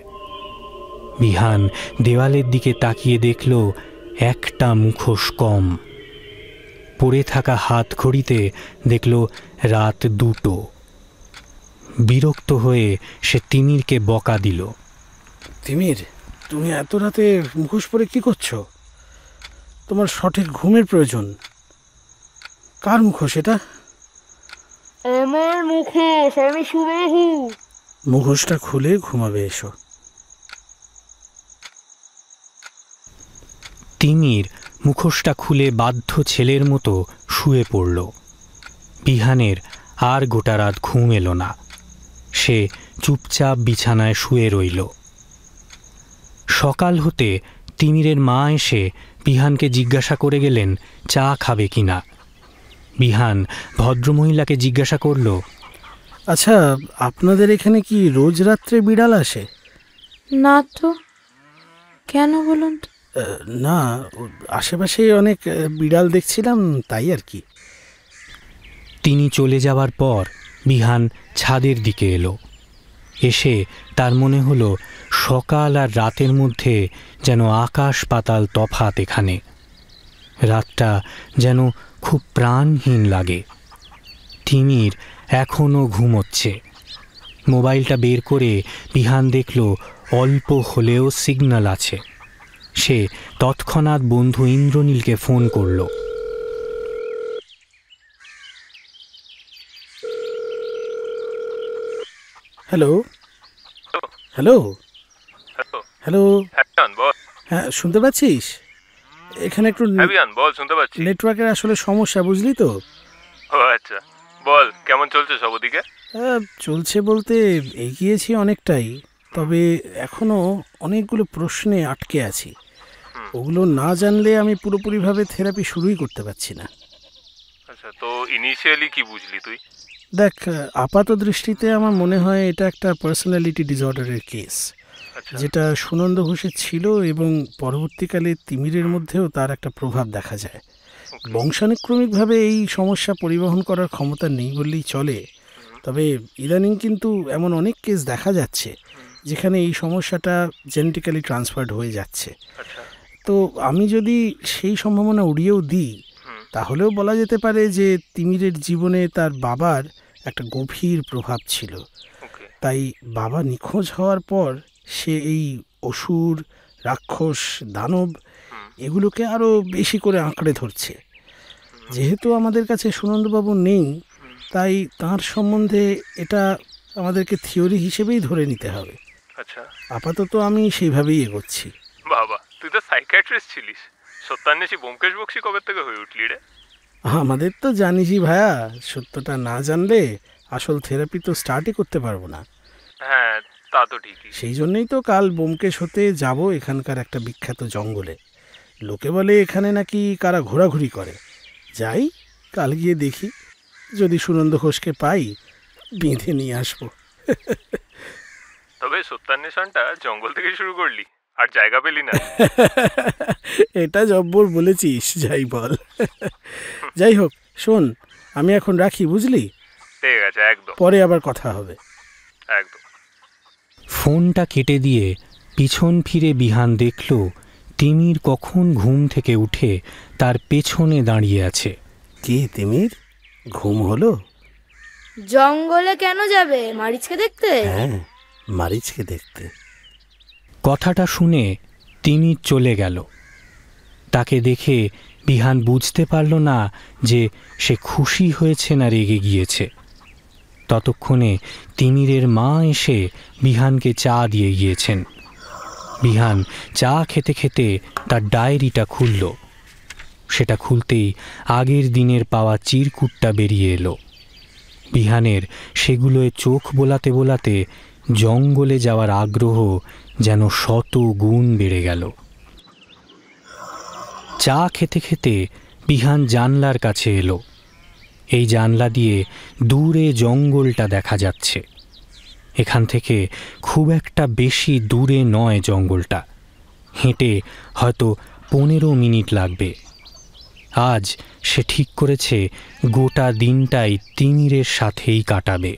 বিহান দেওয়ালের দিকে তাকিয়ে দেখল একটা মুখোশ কম। পড়ে থাকা হাত ঘড়িতে দেখল রাত 2টো। বিরক্ত হয়ে সে তিমিরকে বকা দিল, তিমির, তুমি এত রাতে মুখোশ পরে কি করছো? তোমার সঠিক ঘুমের প্রয়োজন। কার মুখোশ এটা? আমার মুখোশ, আমি শুনেছি। মুখোশটা খুলে ঘুমাবে এসো। তিমির মুখোশটা খুলে বাধ্য ছেলের মতো শুয়ে পড়ল। বিহানের আর গোটা রাত ঘুম এলো না। সে চুপচাপ বিছানায় শুয়ে রইল। সকাল হতে তিমিরের মা এসে বিহানকে জিজ্ঞাসা করে গেলেন চা খাবে কিনা। বিহান ভদ্রমহিলাকে জিজ্ঞাসা করল, আচ্ছা, আপনাদের এখানে কি রোজ রাত্রে বিড়াল আসে? না তো, কেন বলুন তো? না, আশেপাশে অনেক বিড়াল দেখছিলাম, তাই আর কি। তিনি চলে যাওয়ার পর বিহান ছাদের দিকে এলো। এসে তার মনে হলো সকাল আর রাতের মধ্যে যেন আকাশ পাতাল তফাৎ এখানে। রাতটা যেন খুব প্রাণহীন লাগে। তিমির এখনও ঘুমোচ্ছে। মোবাইলটা বের করে বিহান দেখল অল্প হলেও সিগন্যাল আছে। সে তৎক্ষণাৎ বন্ধু ইন্দ্রনীলকে ফোন করল। হ্যালো হ্যালো হ্যালো, বল। হ্যাঁ শুনতে পাচ্ছিস? এখানে একটু বল, শুনতে পাচ্ছি। নেটওয়ার্কের আসলে সমস্যা, বুঝলি তো। ও আচ্ছা, বল কেমন চলছে সব ওদিকে? চলছে বলতে এগিয়েছি অনেকটাই, তবে এখনো অনেকগুলো প্রশ্নে আটকে আছি। ওগুলো না জানলে আমি পুরোপুরিভাবে থেরাপি শুরুই করতে পারছি না। আচ্ছা, তো ইনিশিয়ালি কি বুঝলি তুই? দেখ, আপাত দৃষ্টিতে আমার মনে হয় এটা একটা পার্সোনালিটি ডিসঅর্ডারের কেস, যেটা সুনন্দ ঘোষের ছিল এবং পরবর্তীকালে তিমিরের মধ্যেও তার একটা প্রভাব দেখা যায়। বংশানুক্রমিকভাবে এই সমস্যা পরিবহন করার ক্ষমতা নেই বললেই চলে, তবে ইদানিং কিন্তু এমন অনেক কেস দেখা যাচ্ছে যেখানে এই সমস্যাটা জেনেটিক্যালি ট্রান্সফার্ড হয়ে যাচ্ছে। তো আমি যদি সেই সম্ভাবনা উড়িয়েও দিই, তাহলেও বলা যেতে পারে যে তিমিরের জীবনে তার বাবার একটা গভীর প্রভাব ছিল। তাই বাবা নিখোঁজ হওয়ার পর সে এই অসুর, রাক্ষস, দানব এগুলোকে আরও বেশি করে আঁকড়ে ধরছে। যেহেতু আমাদের কাছে সুনন্দবাবু নেই, তাই তার সম্বন্ধে এটা আমাদেরকে থিওরি হিসেবেই ধরে নিতে হবে। আচ্ছা, আপাতত আমি সেইভাবেই এগোচ্ছি। বাবা, তুই তো সাইকিয়াট্রিস্ট ছিলিস, সত্যান্বেষী ব্যোমকেশ বক্সী কবে থেকে হয়ে উঠলি রে? আমাদের তো জানিসই ভাইয়া, সত্যটা না জানলে আসল থেরাপি তো স্টার্টই করতে পারবো না। হ্যাঁ, তা তো ঠিকই। সেই জন্যই তো কাল ব্যোমকেশ হতে যাব এখানকার একটা বিখ্যাত জঙ্গলে। লোকে বলে এখানে নাকি কারা ঘোরাঘুরি করে। যাই, কাল গিয়ে দেখি, যদি সুনন্দ ঘোষকে পাই বেঁধে নিয়ে আসবো। তবে সত্যান্বেষণটা জঙ্গল থেকে শুরু করলি, আর জায়গা পেলি না? এটা জব্বর বলেছিস, যাই বল। যাই হোক, শোন, আমি এখন রাখি, বুঝলি? ঠিক আছে, একদম। পরে আবার কথা হবে। একদম। ফোনটা কেটে দিয়ে পিছন ফিরে বিহান দেখল তিমির কখন ঘুম থেকে উঠে তার পেছনে দাঁড়িয়ে আছে। কি তিমির, ঘুম হলো? জঙ্গলে কেন যাবে? মারিচকে দেখতে? হ্যাঁ, মারিচকে দেখতে। কথাটা শুনে তিমির চলে গেল। তাকে দেখে বিহান বুঝতে পারল না যে সে খুশি হয়েছে না রেগে গিয়েছে। ততক্ষণে তিমিরের মা এসে বিহানকে চা দিয়ে গিয়েছেন। বিহান চা খেতে খেতে তার ডায়েরিটা খুলল। সেটা খুলতেই আগের দিনের পাওয়া চিরকুটটা বেরিয়ে এলো। বিহানের সেগুলোয় চোখ বোলাতে বোলাতে জঙ্গলে যাওয়ার আগ্রহ যেন 100 গুণ বেড়ে গেল। চা খেতে খেতে বিহান জানলার কাছে এলো। এই জানলা দিয়ে দূরে জঙ্গলটা দেখা যাচ্ছে। এখান থেকে খুব একটা বেশি দূরে নয় জঙ্গলটা, হেঁটে হয়তো 15 মিনিট লাগবে। আজ সে ঠিক করেছে গোটা দিনটাই তিমিরের সাথেই কাটাবে।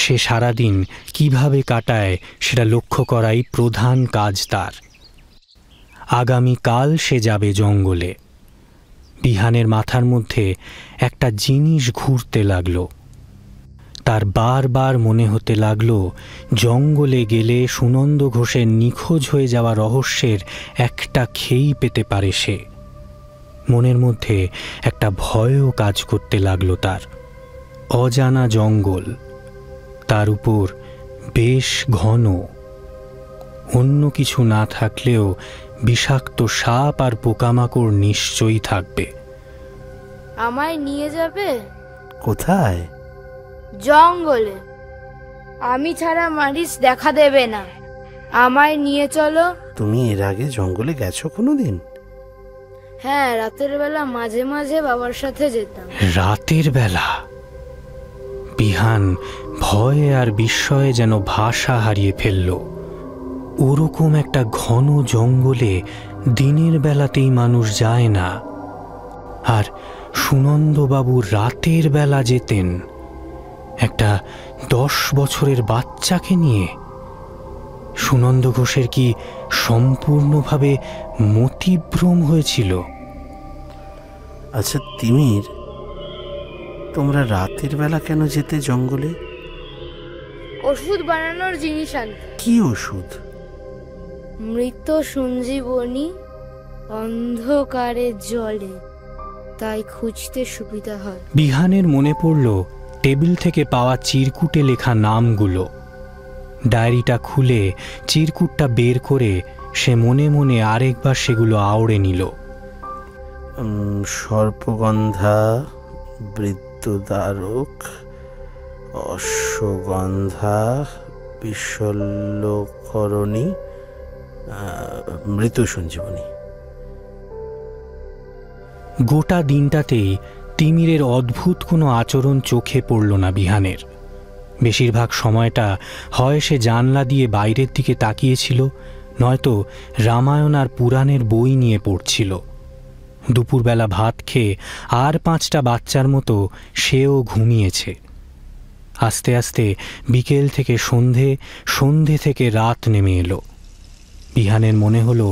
সে সারাদিন কিভাবে কাটায় সেটা লক্ষ্য করাই প্রধান কাজ তার। আগামীকাল সে যাবে জঙ্গলে। বিহানের মাথার মধ্যে একটা জিনিস ঘুরতে লাগলো। তার বারবার মনে হতে লাগলো জঙ্গলে গেলে সুনন্দ ঘোষের নিখোঁজ হয়ে যাওয়া রহস্যের একটা খেই পেতে পারে সে। মনের মধ্যে একটা ভয়ও কাজ করতে লাগলো তার। অজানা জঙ্গল, তার উপর বেশ ঘন। অন্য কিছু না থাকলেও বিষাক্ত সাপ আর পোকামাকড় নিশ্চয়ই থাকবে। আমায় নিয়ে যাবে? কোথায়? জঙ্গলে। আমি ছাড়া মারিচ দেখা দেবে না। আমায় নিয়ে চলো। তুমি এর আগে জঙ্গলে গেছো কোনোদিন? হ্যাঁ, রাতের বেলা মাঝে মাঝে বাবার সাথে যেতাম। রাতের বেলা? বিহান ভয়ে আর বিস্ময়ে যেন ভাষা হারিয়ে ফেলল। ওরকম একটা ঘন জঙ্গলে দিনের বেলাতেই মানুষ যায় না, আর সুনন্দবাবু রাতের বেলা যেতেন একটা 10 বছরের বাচ্চাকে নিয়ে। সুনন্দ ঘোষের কি সম্পূর্ণভাবে মতিভ্রম হয়েছিল? আচ্ছা তিমির, তোমরা রাতের বেলা কেন যেতে জঙ্গলে? ওষুধ বানানোর জিনিস আনতে। কি ওষুধ? মৃত সঞ্জীবনী অন্ধকারে জলে, তাই খুঁজতে সুবিধা হয়। বিহানের মনে পড়ল টেবিল থেকে পাওয়া চিরকুটে লেখা নামগুলো। ডায়েরিটা খুলে চিরকুটটা বের করে সে মনে মনে আরেকবার সেগুলো আওড়ে নিল। সর্পগন্ধা, বৃদ্ধদ্বারক, অশ্বগন্ধা, বিশল্যকরণী, মৃত সঞ্জীবনী। গোটা দিনটাতেই তিমিরের অদ্ভুত কোনো আচরণ চোখে পড়ল না বিহানের। বেশিরভাগ সময়টা হয় সে জানলা দিয়ে বাইরের দিকে তাকিয়েছিল, নয়তো রামায়ণ আর পুরাণের বই নিয়ে পড়ছিল। দুপুরবেলা ভাত খেয়ে আর 5টা বাচ্চার মতো সেও ঘুমিয়েছে। আস্তে আস্তে বিকেল থেকে সন্ধে, সন্ধে থেকে রাত নেমে এলো। বিহানের মনে হলো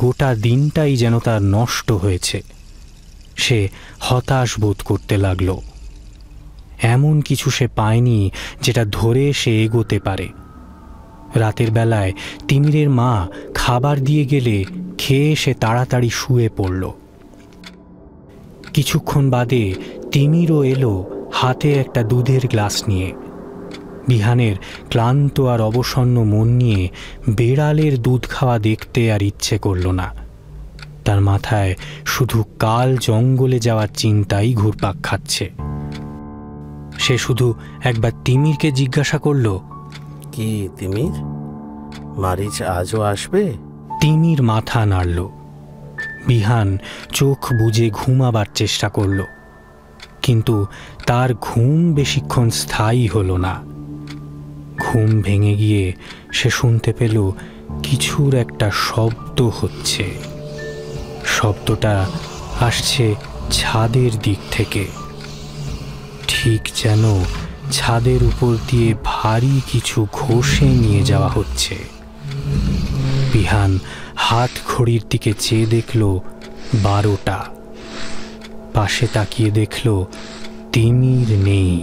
গোটা দিনটাই যেন তার নষ্ট হয়েছে। সে হতাশ বোধ করতে লাগল। এমন কিছু সে পায়নি যেটা ধরে সে এগোতে পারে। রাতের বেলায় তিমিরের মা খাবার দিয়ে গেলে খেয়ে সে তাড়াতাড়ি শুয়ে পড়ল। কিছুক্ষণ বাদে তিমিরও এলো হাতে একটা দুধের গ্লাস নিয়ে। বিহানের ক্লান্ত আর অবসন্ন মন নিয়ে বেড়ালের দুধ খাওয়া দেখতে আর ইচ্ছে করল না। তার মাথায় শুধু কাল জঙ্গলে যাওয়ার চিন্তাই ঘুরপাক খাচ্ছে। সে শুধু একবার তিমিরকে জিজ্ঞাসা করল, কি তিমির, মারিচ আজও আসবে? তিমির মাথা নাড়ল। বিহান চোখ বুজে ঘুমাবার চেষ্টা করল, কিন্তু তার ঘুম বেশিক্ষণ স্থায়ী হল না। ঘুম ভেঙে গিয়ে সে শুনতে পেল কিছুর একটা শব্দ হচ্ছে। শব্দটা আসছে ছাদের দিক থেকে, ঠিক যেন ছাদের উপর দিয়ে ভারী কিছু ঘষে নিয়ে যাওয়া হচ্ছে। বিহান হাত ঘড়ির দিকে চেয়ে দেখল 12টা। পাশে তাকিয়ে দেখল তিমির নেই।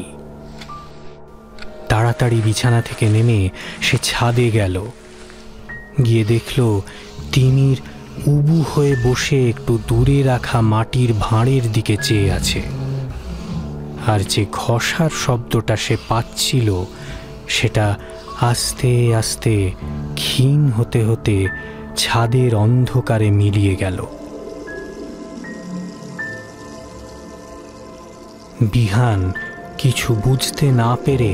তাড়াতাড়ি বিছানা থেকে নেমে সে ছাদে গেল। গিয়ে দেখল তিমির উবু হয়ে বসে একটু দূরে রাখা মাটির ভাঁড়ের দিকে চেয়ে আছে। আর যে ঘষার শব্দটা সে পাচ্ছিল সেটা আস্তে আস্তে ক্ষীণ হতে হতে ছাদের অন্ধকারে মিলিয়ে গেল। বিহান কিছু বুঝতে না পেরে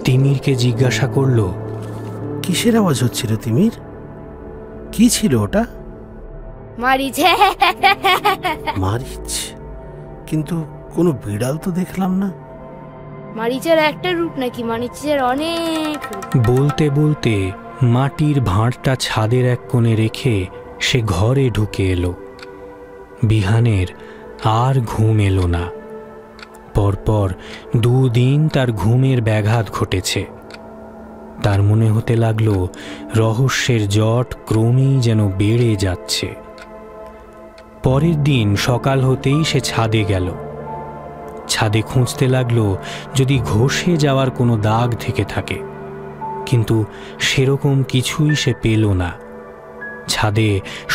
তিমিরকে জিজ্ঞাসা করল, কিসের আওয়াজ হচ্ছিল তিমির? কি ছিল ওটা? মারিচ। মারিচ? কিন্তু কোনো বিড়াল তো দেখলাম না। মারিচের একটা রূপ নাকি? মারিচের অনেক রূপ। বলতে বলতে মাটির ভাঁড়টা ছাদের এক কোণে রেখে সে ঘরে ঢুকে এলো। বিহানের আর ঘুম এলো না। পরপর 2 দিন তার ঘুমের ব্যাঘাত ঘটেছে। তার মনে হতে লাগলো রহস্যের জট ক্রমেই যেন বেড়ে যাচ্ছে। পরের দিন সকাল হতেই সে ছাদে গেল। ছাদে খুঁজতে লাগলো যদি ঘষে যাওয়ার কোনো দাগ থেকে থাকে, কিন্তু সেরকম কিছুই সে পেল না। ছাদে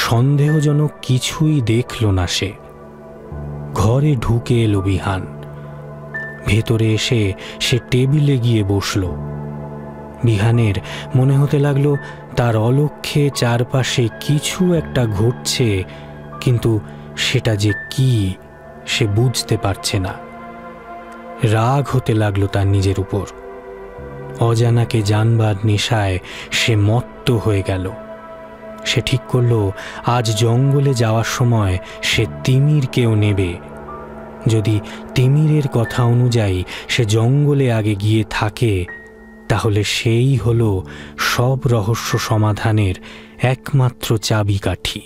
সন্দেহজনক কিছুই দেখল না সে। ঘরে ঢুকে এলো বিহান। ভেতরে এসে সে টেবিলে গিয়ে বসল। বিহানের মনে হতে লাগলো তার অলক্ষ্যে চারপাশে কিছু একটা ঘটছে, কিন্তু সেটা যে কি সে বুঝতে পারছে না। রাগ হতে লাগলো তার নিজের উপর। অজানাকে জানবার নেশায় সে মত্ত হয়ে গেল। সে ঠিক করল আজ জঙ্গলে যাওয়ার সময় সে তিমিরকেও নেবে। যদি তিমিরের কথা অনুযায়ী সে জঙ্গলে আগে গিয়ে থাকে, তাহলে সেই হলো সব রহস্য সমাধানের একমাত্র চাবিকাঠি।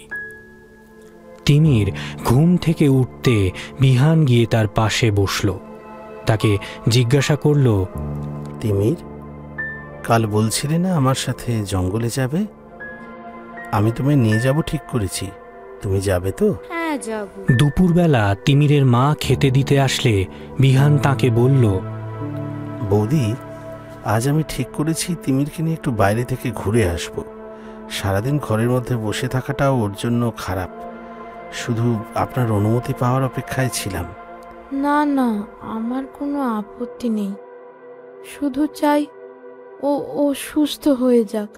তিমির ঘুম থেকে উঠতে বিহান গিয়ে তার পাশে বসল। তাকে জিজ্ঞাসা করল, তিমির, কাল বলছিলে না আমার সাথে জঙ্গলে যাবে? আমি তোমায় নিয়ে যাব ঠিক করেছি, তুমি যাবে তো? হ্যাঁ, যাব। দুপুরবেলা তিমিরের মা খেতে দিতে আসলে বিহান তাকে বলল, বৌদি, আজ আমি ঠিক করেছি তিমিরকে নিয়ে একটু বাইরে থেকে ঘুরে আসব। সারাদিন ঘরের মধ্যে বসে থাকাটাও ওর জন্য খারাপ। শুধু আপনার অনুমতি পাওয়ার অপেক্ষায় ছিলাম। না না, আমার কোনো আপত্তি নেই। শুধু চাই ও সুস্থ হয়ে যাক।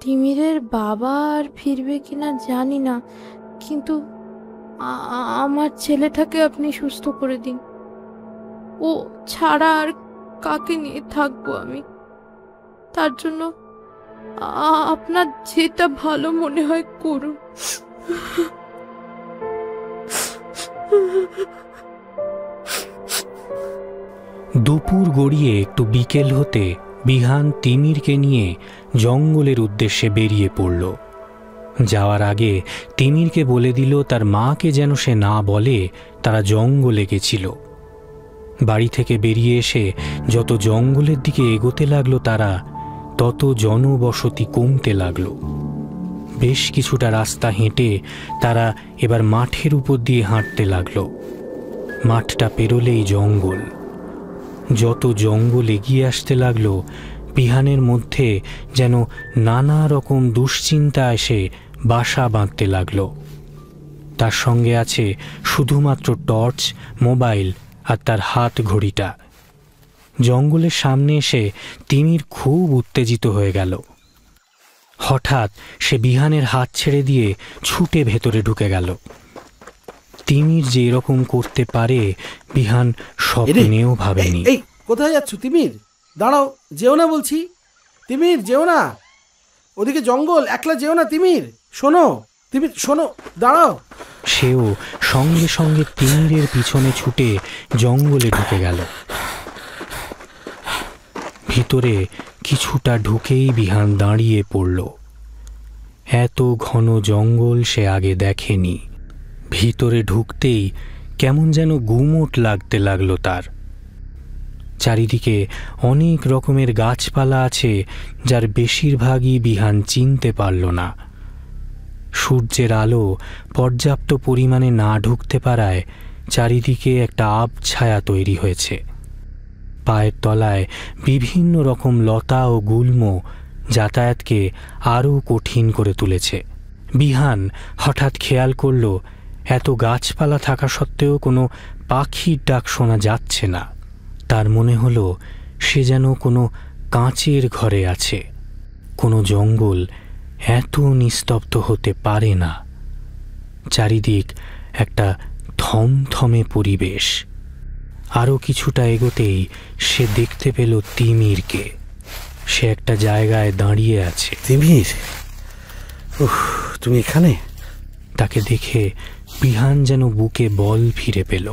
তিমিরের বাবা আর ফিরবে কিনা জানি না, কিন্তু আমার ছেলেটাকে আপনি সুস্থ করে দিন। ও ছাড়া আর কাকে নিয়ে থাকবো আমি? তার জন্য আপনার যেটা ভালো মনে হয় করুন। দুপুর গড়িয়ে একটু বিকেল হতে বিহান তিমিরকে নিয়ে জঙ্গলের উদ্দেশ্যে বেরিয়ে পড়ল। যাওয়ার আগে তিমিরকে বলে দিল তার মাকে যেন সে না বলে তারা জঙ্গলে গেছিল। বাড়ি থেকে বেরিয়ে এসে যত জঙ্গলের দিকে এগোতে লাগলো তারা, তত জনবসতি কমতে লাগলো। বেশ কিছুটা রাস্তা হেঁটে তারা এবার মাঠের উপর দিয়ে হাঁটতে লাগলো। মাঠটা পেরোলেই জঙ্গল। যত জঙ্গল এগিয়ে আসতে লাগলো, বিহানের মধ্যে যেন নানা রকম দুশ্চিন্তা এসে বাসা বাঁধতে লাগলো। তার সঙ্গে আছে শুধুমাত্র টর্চ, মোবাইল আর তার হাত ঘড়িটা। জঙ্গলের সামনে এসে তিমির খুব উত্তেজিত হয়ে গেল। হঠাৎ সে বিহানের হাত ছেড়ে দিয়ে ছুটে ভেতরে ঢুকে গেল। তিমির যে এরকম করতে পারে বিহান স্বপ্নেও ভাবেনি। এই কোথায় যাচ্ছ তিমির? দাঁড়াও, যেও না বলছি। তিমির, যেও না, ওদিকে জঙ্গল, একলা যেও না। তিমির শোনো, তিমির শোনো, দাঁড়াও। সেও সঙ্গে সঙ্গে তিমিরের পিছনে ছুটে জঙ্গলে ঢুকে গেল। ভিতরে কিছুটা ঢুকেই বিহান দাঁড়িয়ে পড়ল। এত ঘন জঙ্গল সে আগে দেখেনি। ভিতরে ঢুকতেই কেমন যেন গুমোট লাগতে লাগলো তার। চারিদিকে অনেক রকমের গাছপালা আছে, যার বেশিরভাগই বিহান চিনতে পারল না। সূর্যের আলো পর্যাপ্ত পরিমাণে না ঢুকতে পারায় চারিদিকে একটা আবছায়া তৈরি হয়েছে। পায়ের তলায় বিভিন্ন রকম লতা ও গুল্ম যাতায়াতকে আরও কঠিন করে তুলেছে। বিহান হঠাৎ খেয়াল করল, এত গাছপালা থাকা সত্ত্বেও কোনো পাখির ডাক শোনা যাচ্ছে না। তার মনে হলো সে যেন কোনো কাঁচের ঘরে আছে। কোনো জঙ্গল এত নিস্তব্ধ হতে পারে না। চারিদিক একটা থমথমে পরিবেশ। আরও কিছুটা এগোতেই সে দেখতে পেল তিমিরকে। সে একটা জায়গায় দাঁড়িয়ে আছে। তিমির, তুমি এখানে? তাকে দেখে বিহান যেন বুকে বল ফিরে পেল।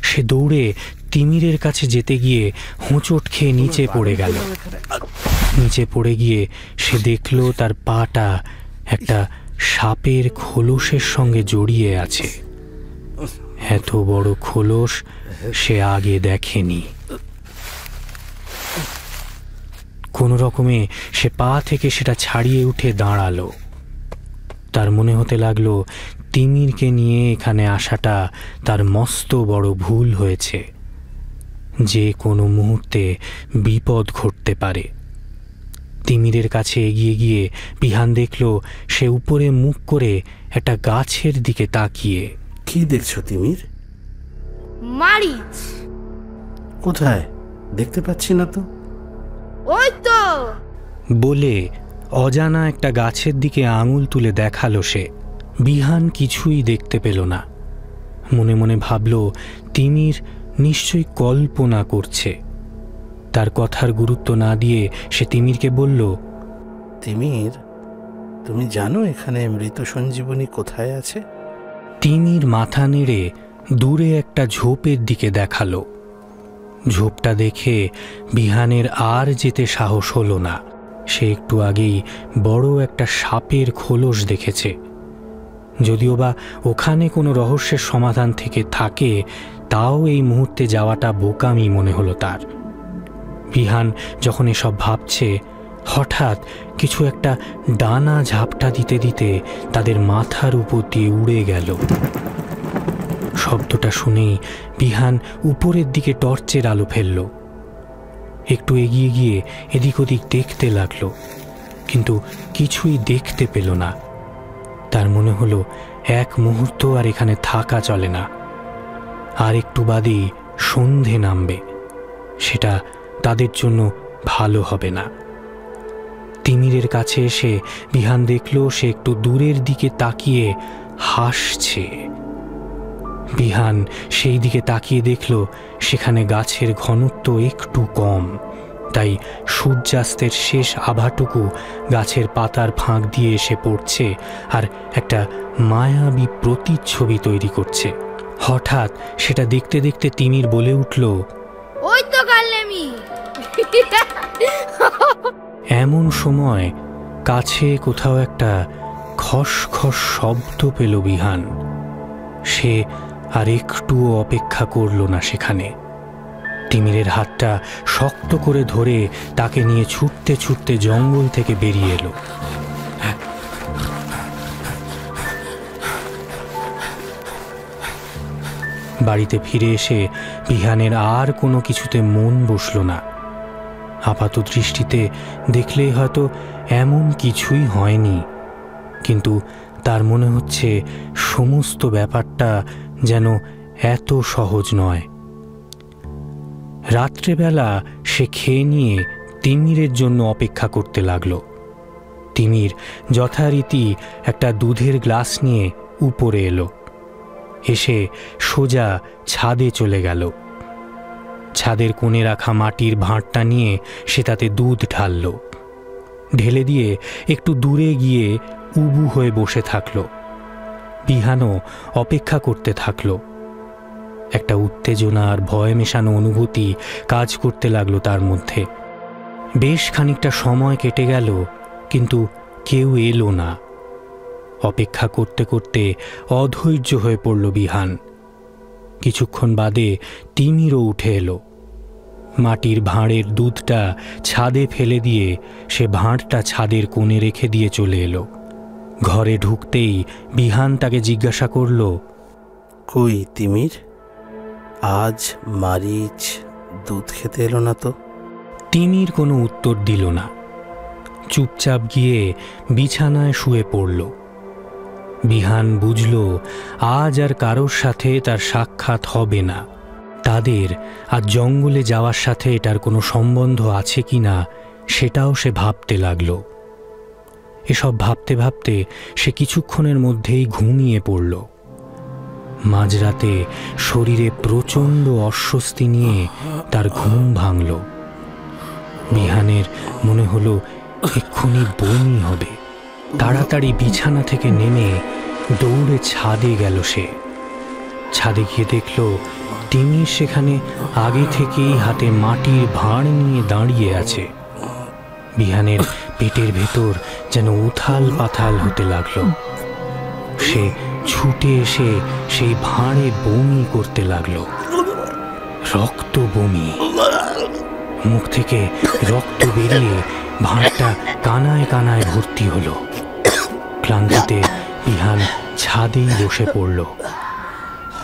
সে দৌড়ে তিমিরের কাছে যেতে গিয়ে হোঁচট খেয়ে নিচে পড়ে গেল। নিচে পড়ে গিয়ে সে দেখল তার পাটা একটা সাপের খোলসের সঙ্গে জড়িয়ে আছে। এত বড় খোলস সে আগে দেখেনি। কোনো রকমে সে পা থেকে সেটা ছাড়িয়ে উঠে দাঁড়ালো। তার মনে হতে লাগলো তিমিরকে নিয়ে এখানে আসাটা তার মস্ত বড় ভুল হয়েছে। যে কোনো মুহূর্তে বিপদ ঘটতে পারে। তিমিরের কাছে এগিয়ে গিয়ে বিহান দেখল সে উপরে মুখ করে একটা গাছের দিকে তাকিয়ে। কি দেখছো তিমির? মারিচ। কোথায়? দেখতে পাচ্ছি না তো। ওই তো বলে অজানা একটা গাছের দিকে আঙুল তুলে দেখালো সে। বিহান কিছুই দেখতে পেল না। মনে মনে ভাবল তিমির নিশ্চয়ই কল্পনা করছে। তার কথার গুরুত্ব না দিয়ে সে তিমিরকে বলল, তিমির, তুমি জানো এখানে মৃত সঞ্জীবনী কোথায় আছে? তিমির মাথা নেড়ে দূরে একটা ঝোপের দিকে দেখালো। ঝোপটা দেখে বিহানের আর যেতে সাহস হলো না। সে একটু আগেই বড় একটা সাপের খোলস দেখেছে। যদিও বা ওখানে কোনো রহস্যের সমাধান থেকে থাকে, তাও এই মুহূর্তে যাওয়াটা বোকামি মনে হলো তার। বিহান যখন এসব ভাবছে, হঠাৎ কিছু একটা ডানা ঝাপটা দিতে দিতে তাদের মাথার উপর দিয়ে উড়ে গেল। শব্দটা শুনেই বিহান উপরের দিকে টর্চের আলো ফেলল। একটু এগিয়ে গিয়ে এদিক ওদিক দেখতে লাগলো, কিন্তু কিছুই দেখতে পেল না। তার মনে হলো এক মুহূর্ত আর এখানে থাকা চলে না। আর একটু বাদেই সন্ধে নামবে। সেটা তাদের জন্য ভালো হবে না। তিমিরের কাছে এসে বিহান দেখল সে একটু দূরের দিকে তাকিয়ে হাসছে। বিহান সেই দিকে তাকিয়ে দেখল সেখানে গাছের ঘনত্ব একটু কম, তাই সূর্যাস্তের শেষ আভাটুকু গাছের পাতার ফাঁক দিয়ে এসে পড়ছে আর একটা মায়াবী প্রতিচ্ছবি তৈরি করছে। হঠাৎ সেটা দেখতে দেখতে তিমির বলে উঠল, ওই তো কালনেমি। এমন সময় কাছে কোথাও একটা খসখস শব্দ পেল বিহান। সে আর একটুও অপেক্ষা করল না সেখানে। তিমিরের হাতটা শক্ত করে ধরে তাকে নিয়ে ছুটতে ছুটতে জঙ্গল থেকে বেরিয়ে এলো। বাড়িতে ফিরে এসে বিহানের আর কোনো কিছুতে মন বসল না। আপাত দৃষ্টিতে দেখলেই হয়তো এমন কিছুই হয়নি, কিন্তু তার মনে হচ্ছে সমস্ত ব্যাপারটা যেন এত সহজ নয়। রাত্রেবেলা সে খেয়ে নিয়ে তিমিরের জন্য অপেক্ষা করতে লাগল। তিমির যথারীতি একটা দুধের গ্লাস নিয়ে উপরে এলো, এসে সোজা ছাদে চলে গেল। ছাদের কোণে রাখা মাটির ভাঁড়টা নিয়ে সে তাতে দুধ ঢালল, ঢেলে দিয়ে একটু দূরে গিয়ে উবু হয়ে বসে থাকল। বিহানও অপেক্ষা করতে থাকল। একটা উত্তেজনা আর ভয় মেশানো অনুভূতি কাজ করতে লাগলো তার মধ্যে। বেশ খানিকটা সময় কেটে গেল, কিন্তু কেউ এলো না। অপেক্ষা করতে করতে অধৈর্য হয়ে পড়ল বিহান। কিছুক্ষণ বাদে তিমিরও উঠে এলো। মাটির ভাঁড়ের দুধটা ছাদে ফেলে দিয়ে সে ভাঁড়টা ছাদের কোণে রেখে দিয়ে চলে এলো। ঘরে ঢুকতেই বিহান তাকে জিজ্ঞাসা করল, কই তিমির, আজ মারিচ দুধ খেতে এলো না তো? তিমির কোনো উত্তর দিল না। চুপচাপ গিয়ে বিছানায় শুয়ে পড়ল। বিহান বুঝল আজ আর কারোর সাথে তার সাক্ষাৎ হবে না। তাদের আর জঙ্গলে যাওয়ার সাথে এটার কোনো সম্বন্ধ আছে কি না সেটাও সে ভাবতে লাগল। এসব ভাবতে ভাবতে সে কিছুক্ষণের মধ্যেই ঘুমিয়ে পড়ল। মাঝরাতে শরীরে প্রচণ্ড অস্বস্তি নিয়ে তার ঘুম ভাঙল। বিহানের মনে হলো এক্ষুনি বমি হবে। তাড়াতাড়ি বিছানা থেকে নেমে দৌড়ে ছাদে গেল সে। ছাদে গিয়ে দেখল তিমির সেখানে আগে থেকেই হাতে মাটির ভাঁড় নিয়ে দাঁড়িয়ে আছে। বিহানের পেটের ভেতর যেন উথাল পাথাল হতে লাগলো। সে ছুটে এসে সেই ভাঁড়ে বমি করতে লাগলো। রক্ত বমি, মুখ থেকে রক্ত বেরিয়ে ভাঁড়টা কানায় কানায় ভর্তি হলো। ক্লান্তিতে বিহান ছাদেই বসে পড়ল।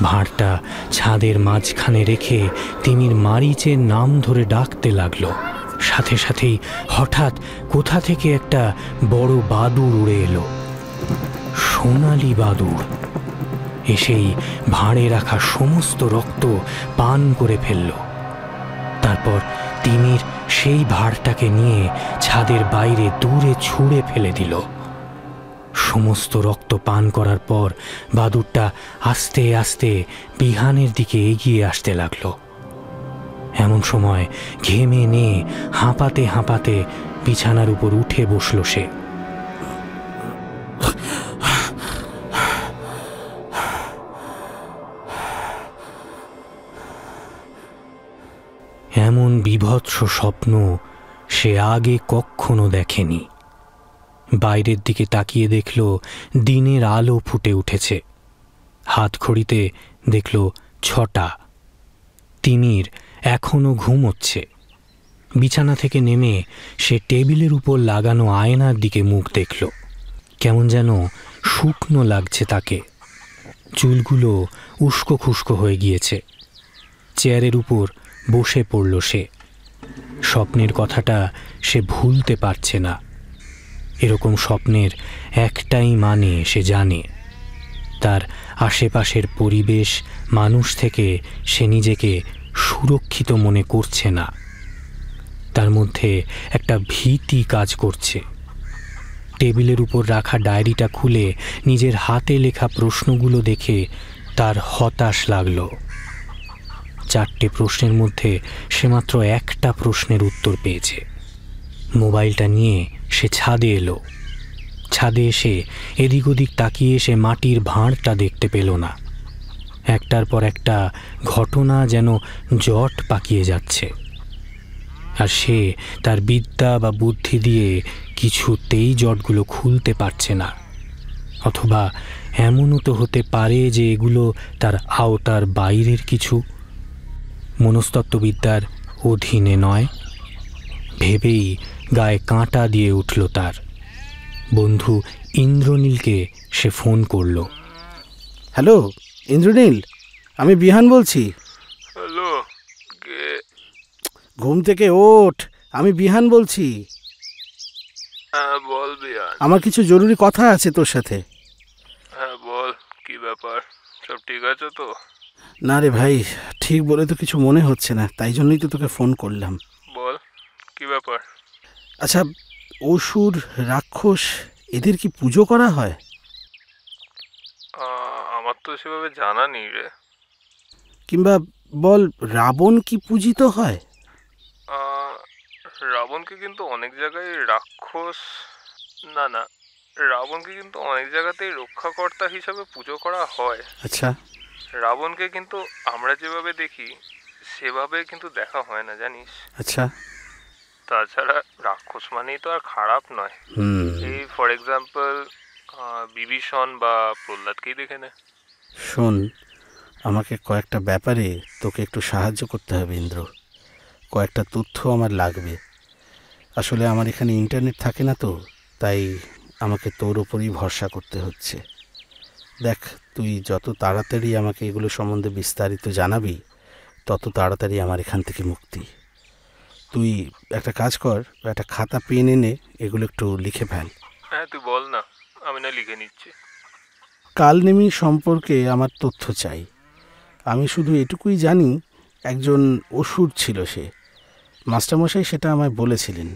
ভাঁড়টা ছাদের মাঝখানে রেখে তিমির মারিচের নাম ধরে ডাকতে লাগলো। সাথে সাথেই হঠাৎ কোথা থেকে একটা বড় বাদুড় উড়ে এলো, সোনালি বাদুড়। এসেই ভাঁড়ে রাখা সমস্ত রক্ত পান করে ফেলল। তারপর তিমির সেই ভাঁড়টাকে নিয়ে ছাদের বাইরে দূরে ছুঁড়ে ফেলে দিল। সমস্ত রক্ত পান করার পর বাদুড়টা আস্তে আস্তে বিহানের দিকে এগিয়ে আসতে লাগলো। এমন সময় ঘেমে নিয়ে হাঁপাতে হাঁপাতে বিছানার উপর উঠে বসল সে। এমন বীভৎস স্বপ্ন সে আগে কখনো দেখেনি। বাইরের দিকে তাকিয়ে দেখল দিনের আলো ফুটে উঠেছে। হাত ঘড়িতে দেখল 6টা। তিমির এখনো ঘুমোচ্ছে। বিছানা থেকে নেমে সে টেবিলের উপর লাগানো আয়নার দিকে মুখ দেখল। কেমন যেন শুকনো লাগছে তাকে। চুলগুলো উস্কো খুস্কো হয়ে গিয়েছে। চেয়ারের উপর বসে পড়ল সে। স্বপ্নের কথাটা সে ভুলতে পারছে না। এরকম স্বপ্নের একটাই মানে সে জানে, তার আশেপাশের পরিবেশ মানুষ থেকে সে নিজেকে সুরক্ষিত মনে করছে না। তার মধ্যে একটা ভীতি কাজ করছে। টেবিলের উপর রাখা ডায়েরিটা খুলে নিজের হাতে লেখা প্রশ্নগুলো দেখে তার হতাশ লাগল। 4টে প্রশ্নের মধ্যে সে মাত্র একটা প্রশ্নের উত্তর পেয়েছে। মোবাইলটা নিয়ে সে ছাদে এলো। ছাদে এসে এদিক ওদিক তাকিয়ে সে মাটির ভাঁড়টা দেখতে পেল না। একটার পর একটা ঘটনা যেন জট পাকিয়ে যাচ্ছে, আর সে তার বিদ্যা বা বুদ্ধি দিয়ে কিছুতেই জটগুলো খুলতে পারছে না। অথবা এমনও তো হতে পারে যে এগুলো তার আওতার বাইরের কিছু, মনস্তত্ত্ববিদ্যার অধীনে নয়। ভেবেই গায়ে কাঁটা দিয়ে উঠল তার। বন্ধু ইন্দ্রনীলকে সে ফোন করল। হ্যালো ইন্দ্রনীল, আমি বিহান বলছি। হ্যালো, কে? ঘুম থেকে ওঠ, আমি বিহান বলছি। হ্যাঁ বল বিহান। আমার কিছু জরুরি কথা আছে তোর সাথে। হ্যাঁ বল, কি ব্যাপার? সব ঠিক আছে তো? না রে ভাই, ঠিক বলে তো কিছু মনে হচ্ছে না, তাই জন্যই তো তোকে ফোন করলাম। বল, কি ব্যাপার? আচ্ছা, অসুর, রাক্ষস এদের কি পুজো করা হয়? আমার তো সেভাবে জানা নেই রে। কিংবা বল, রাবণ কি পূজিত হয়? রাবণকে কিন্তু অনেক জায়গায় রাক্ষস, না না, রাবণকে কিন্তু অনেক জায়গাতেই রক্ষাকর্তা হিসাবে পুজো করা হয়। আচ্ছা। রাবণকে কিন্তু আমরা যেভাবে দেখি সেভাবে কিন্তু দেখা হয় না, জানিস? আচ্ছা। তাছাড়া রাক্ষস মানেই তো আর খারাপ নয়। এই ফর এক্সাম্পল বিভীষণ বা প্রহ্লাদকেই দেখে নে। শোন, আমাকে কয়েকটা ব্যাপারে তোকে একটু সাহায্য করতে হবে ইন্দ্র। কয়েকটা তথ্য আমার লাগবে। আসলে আমার এখানে ইন্টারনেট থাকে না তো, তাই আমাকে তোর ওপরই ভরসা করতে হচ্ছে। দেখ, তুই যত তাড়াতাড়ি আমাকে এগুলো সম্বন্ধে বিস্তারিত জানাবি, তত তাড়াতাড়ি আমার এখান থেকে মুক্তি। তুই একটা কাজ কর, একটা খাতা পেন এনে এগুলো একটু লিখে ফেল। হ্যাঁ তুই বল না, আমি না লিখে নিচ্ছি। কালনেমি সম্পর্কে আমার তথ্য চাই। আমি শুধু এটুকুই জানি একজন অসুর ছিল সে। মাস্টারমশাই সেটা আমায় বলেছিলেন,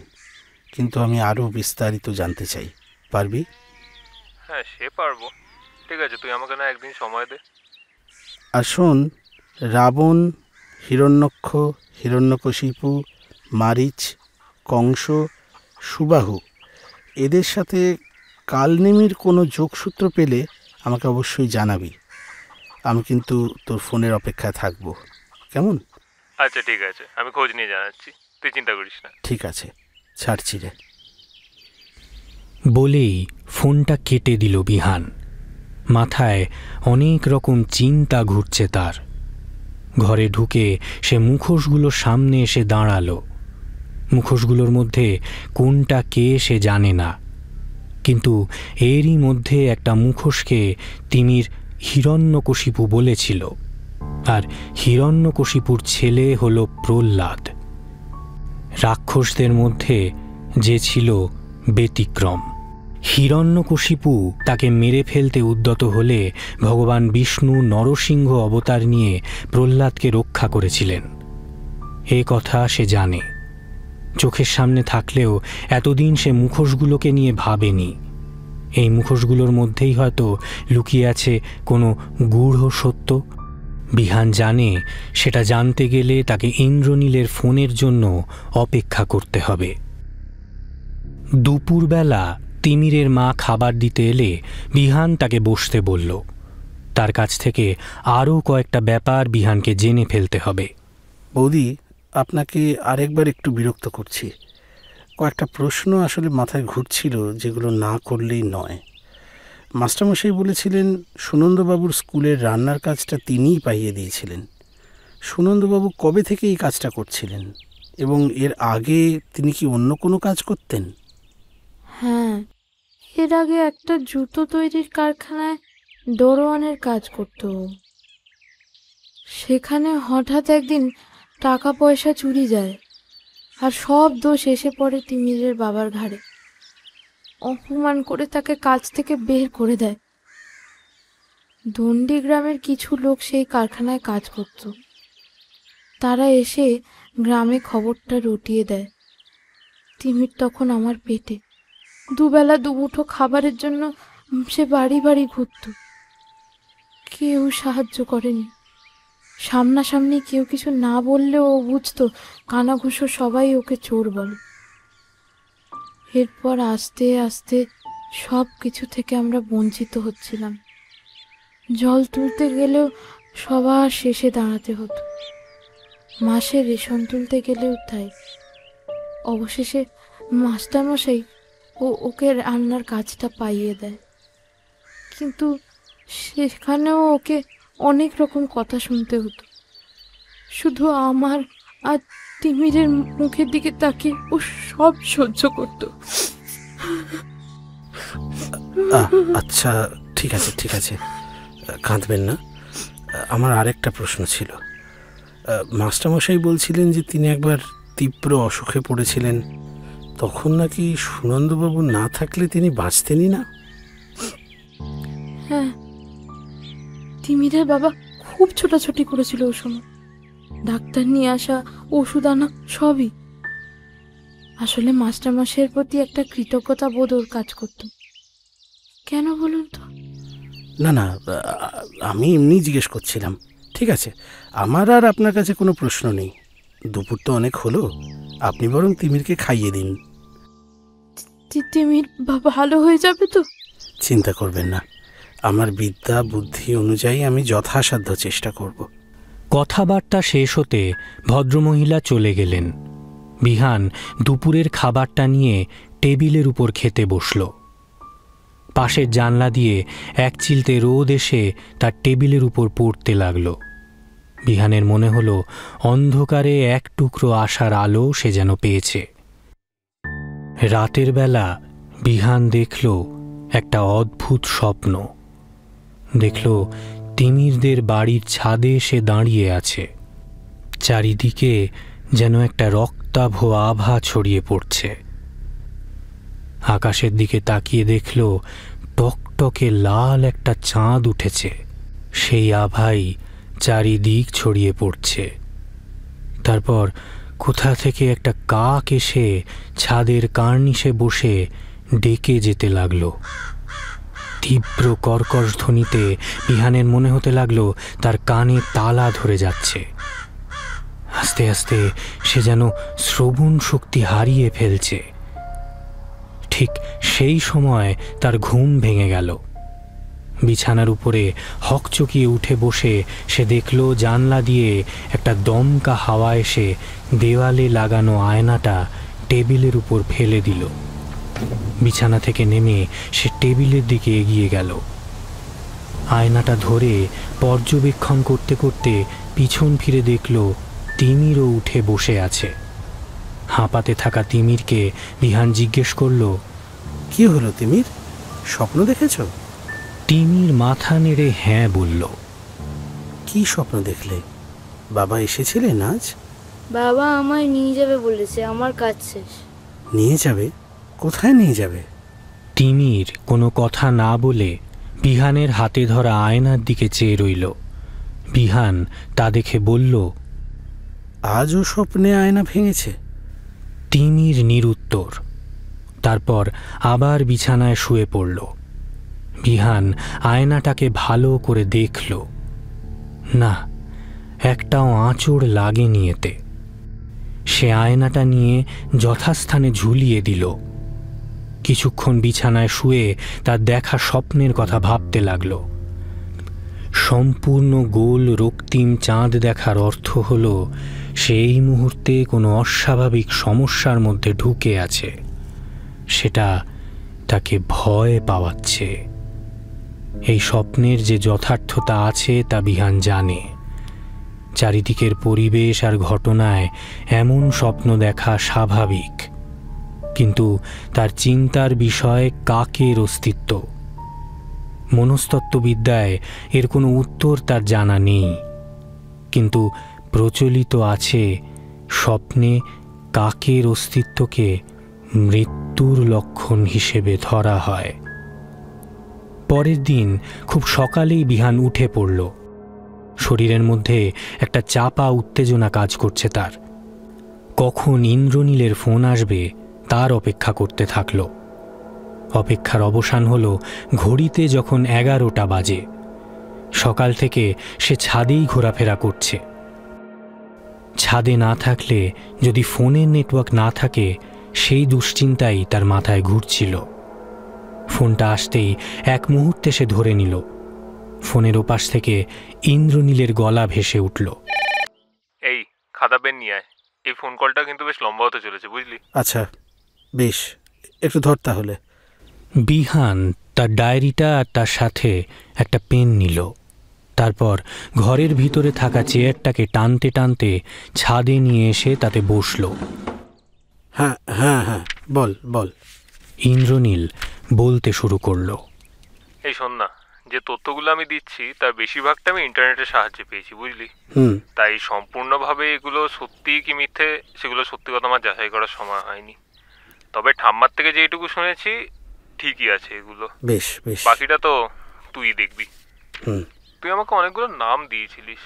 কিন্তু আমি আরও বিস্তারিত জানতে চাই। পারবি? হ্যাঁ সে পারবো। ঠিক আছে, তুই আমাকে না একদিন সময় দে। আর শোন, রাবণ, হিরণ্যক্ষ, হিরণ্যকশিপু, মারিচ, কংস, সুবাহু এদের সাথে কালনেমির কোনো যোগসূত্র পেলে আমাকে অবশ্যই জানাবি। আমি কিন্তু তোর ফোনের অপেক্ষায় থাকবো, কেমন? আচ্ছা ঠিক আছে, আমি খোঁজ নিয়ে জানাচ্ছি, তুই চিন্তা করিস না। ঠিক আছে, ছাড়ছি রে। বলেই ফোনটা কেটে দিল বিহান। মাথায় অনেক রকম চিন্তা ঘুরছে তার। ঘরে ঢুকে সে মুখোশগুলোর সামনে এসে দাঁড়ালো। মুখোশগুলোর মধ্যে কোনটা কে সে জানে না, কিন্তু এরই মধ্যে একটা মুখোশকে তিমির হিরণ্যকশিপু বলেছিল, আর হিরণ্যকশিপুর ছেলে হল প্রহ্লাদ। রাক্ষসদের মধ্যে যে ছিল ব্যতিক্রম। হিরণ্যকশিপু তাকে মেরে ফেলতে উদ্যত হলে ভগবান বিষ্ণু নরসিংহ অবতার নিয়ে প্রহ্লাদকে রক্ষা করেছিলেন। এ কথা সে জানে। চোখের সামনে থাকলেও এতদিন সে মুখোশগুলোকে নিয়ে ভাবেনি। এই মুখোশগুলোর মধ্যেই হয়তো লুকিয়ে আছে কোনো গূঢ় সত্য। বিহান জানে, সেটা জানতে গেলে তাকে ইন্দ্রনীলের ফোনের জন্য অপেক্ষা করতে হবে। দুপুরবেলা তিমিরের মা খাবার দিতে এলে বিহান তাকে বসতে বলল। তার কাছ থেকে আরও কয়েকটা ব্যাপার বিহানকে জেনে ফেলতে হবে। বৌদি, আপনাকে আরেকবার একটু বিরক্ত করছি। কয়েকটা প্রশ্ন আসলে মাথায় ঘুরছিল, যেগুলো না করলেই নয়। মাস্টারমশাই বলেছিলেন সুনন্দবাবুর স্কুলের রান্নার কাজটা তিনিই পাইয়ে দিয়েছিলেন। সুনন্দবাবু কবে থেকে এই কাজটা করছিলেন, এবং এর আগে তিনি কি অন্য কোনো কাজ করতেন? হ্যাঁ, এর আগে একটা জুতো তৈরির কারখানায় দরোয়ানের কাজ করত। সেখানে হঠাৎ একদিন টাকা পয়সা চুরি যায়, আর সব দোষ এসে পড়ে তিমিরের বাবার ঘাড়ে। অপমান করে তাকে কাজ থেকে বের করে দেয়। দণ্ডি গ্রামের কিছু লোক সেই কারখানায় কাজ করত। তারা এসে গ্রামে খবরটা রটিয়ে দেয়। তিমির তখন আমার পেটে। দুবেলা দুমুঠো খাবারের জন্য সে বাড়ি বাড়ি ঘুরত। কেউ সাহায্য করেনি। সামনাসামনি কেউ কিছু না বললেও ও বুঝতো কানাঘুষো সবাই ওকে চোর বলে। এরপর আস্তে আস্তে সব কিছু থেকে আমরা বঞ্চিত হচ্ছিলাম। জল তুলতে গেলেও সবার শেষে দাঁড়াতে হতো। মাসে রেশন তুলতে গেলেও তাই। অবশেষে মাস্টারমশাই ওকে রান্নার কাজটা পাইয়ে দেয়, কিন্তু সেখানেও ওকে অনেক রকম কথা শুনতে হতো। শুধু আমার আর তিমিরের মুখের দিকে তাকিয়ে ও সব সহ্য করত। আচ্ছা ঠিক আছে, কাঁদবেন না। আমার আরেকটা প্রশ্ন ছিল। মাস্টারমশাই বলছিলেন যে তিনি একবার তীব্র অসুখে পড়েছিলেন, তখন নাকি সুনন্দবাবু না থাকলে তিনি বাঁচতেনই না। হ্যাঁ, তিমিরের বাবা খুব ছোটাছুটি করেছিল ও সময়, ডাক্তার নিয়ে আসা, ওষুধ আনা সবই। আসলে মাস্টারমশাইয়ের প্রতি একটা কৃতজ্ঞতা বোধ ওর কাজ করত। কেন বলুন তো? না না, আমি এমনি জিজ্ঞেস করছিলাম। ঠিক আছে, আমার আর আপনার কাছে কোনো প্রশ্ন নেই। দুপুর তো অনেক হলো, আপনি বরং তিমিরকে খাইয়ে দিন। তিমির ভালো হয়ে যাবে তো? চিন্তা করবেন না, আমার বিদ্যা বুদ্ধি অনুযায়ী আমি যথাসাধ্য চেষ্টা করব। কথাবার্তা শেষ হতে ভদ্রমহিলা চলে গেলেন। বিহান দুপুরের খাবারটা নিয়ে টেবিলের উপর খেতে বসল। পাশের জানলা দিয়ে এক চিলতে রোদ এসে তার টেবিলের উপর পড়তে লাগল। বিহানের মনে হলো অন্ধকারে এক টুকরো আশার আলো সে যেন পেয়েছে। রাতের বেলা বিহান দেখল একটা অদ্ভুত স্বপ্ন। দেখল তিমিরদের বাড়ির ছাদে সে দাঁড়িয়ে আছে। চারিদিকে যেন একটা রক্তাভ আভা ছড়িয়ে পড়ছে। আকাশের দিকে তাকিয়ে দেখল টকটকে লাল একটা চাঁদ উঠেছে। সেই আভাই চারিদিক ছড়িয়ে পড়ছে। তারপর কোথা থেকে একটা কাক এসে ছাদের কার্নিশে বসে ডেকে যেতে লাগল। তীব্র কর্কশ ধ্বনিতে বিহানের মনে হতে লাগলো তার কানে তালা ধরে যাচ্ছে। আস্তে আস্তে সে যেন শ্রবণ শক্তি হারিয়ে ফেলছে। ঠিক সেই সময় তার ঘুম ভেঙে গেল। বিছানার উপরে হকচকিয়ে উঠে বসে সে দেখল জানলা দিয়ে একটা দমকা হাওয়া এসে দেওয়ালে লাগানো আয়নাটা টেবিলের উপর ফেলে দিল। বিছানা থেকে নেমে সে টেবিলের দিকে এগিয়ে গেল। আয়নাটা ধরে পর্যবেক্ষণ করতে করতে পিছন ফিরে দেখল তিমিরও উঠে বসে আছে। হাঁপাতে থাকা তিমিরকে বিহান জিজ্ঞেস করল, কি হলো তিমির, স্বপ্ন দেখেছ? তিমির মাথা নেড়ে হ্যাঁ বলল। কি স্বপ্ন দেখলে? বাবা এসেছিলেন আজ? বাবা আমায় নিয়ে যাবে বলেছে, আমার কাজ শেষ। নিয়ে যাবে? কোথায় নিয়ে যাবে? তিমির কোনো কথা না বলে বিহানের হাতে ধরা আয়নার দিকে চেয়ে রইল। বিহান তা দেখে বলল, আজও স্বপ্নে আয়না ভেঙেছে? তিমির নিরুত্তর। তারপর আবার বিছানায় শুয়ে পড়ল। বিহান আয়নাটাকে ভালো করে দেখল। না, একটাও আঁচড় লাগেনি এতে। সে আয়নাটা নিয়ে যথাস্থানে ঝুলিয়ে দিল। কিছুক্ষণ বিছানায় শুয়ে তার দেখা স্বপ্নের কথা ভাবতে লাগল। সম্পূর্ণ গোল রক্তিম চাঁদ দেখার অর্থ হল সেই মুহূর্তে কোনো অস্বাভাবিক সমস্যার মধ্যে ঢুকে আছে, সেটা তাকে ভয় পাওয়াচ্ছে। এই স্বপ্নের যে যথার্থতা আছে তা বিহান জানে। চারিদিকের পরিবেশ আর ঘটনায় এমন স্বপ্ন দেখা স্বাভাবিক, কিন্তু তার চিন্তার বিষয় কাকের অস্তিত্ব। মনস্তত্ত্ববিদ্যায় এর কোনো উত্তর তার জানা নেই, কিন্তু প্রচলিত আছে স্বপ্নে কাকের অস্তিত্বকে মৃত্যুর লক্ষণ হিসেবে ধরা হয়। পরের দিন খুব সকালেই বিহান উঠে পড়ল। শরীরের মধ্যে একটা চাপা উত্তেজনা কাজ করছে তার। কখন ইন্দ্রনীলের ফোন আসবে তার অপেক্ষা করতে থাকল। অপেক্ষার অবসান হল ঘড়িতে যখন 11টা বাজে। সকাল থেকে সে ছাদেই ঘোরাফেরা করছে। ছাদে না থাকলে যদি ফোনের নেটওয়ার্ক না থাকে সেই দুশ্চিন্তাই তার মাথায় ঘুরছিল। ফোনটা আসতেই এক মুহূর্তে সে ধরে নিল। ফোনের ওপাশ থেকে ইন্দ্রনীলের গলা ভেসে উঠল, এই খাতা পেন নিয়ে আয়, এই ফোন কলটা কিন্তু বেশ লম্বা হতে চলেছে, বুঝলি? আচ্ছা বেশ, একটু ধর তাহলে। বিহান তার ডায়েরিটা আর তার সাথে একটা পেন নিল। তারপর ঘরের ভিতরে থাকা চেয়ারটাকে টানতে টানতে ছাদে নিয়ে এসে তাতে বসল। হ্যাঁ হ্যাঁ হ্যাঁ, বল বল। ইন্দ্রনীল বলতে শুরু করল, এই শোন না, যে তথ্যগুলো আমি দিচ্ছি তার বেশিরভাগটা আমি ইন্টারনেটের সাহায্যে পেয়েছি, বুঝলি। তাই সম্পূর্ণভাবে এগুলো সত্যি কি মিথ্যে সেগুলো সত্যি কথা আমার যাচাই করার সময় হয়নি। তবে ঠাম্মার থেকে যেটুকু শুনেছি ঠিকই আছে এগুলো। বেশ বেশ, বাকিটা তো তুই দেখবি। তুই আমাকে অনেকগুলো নাম দিয়েছিলিস,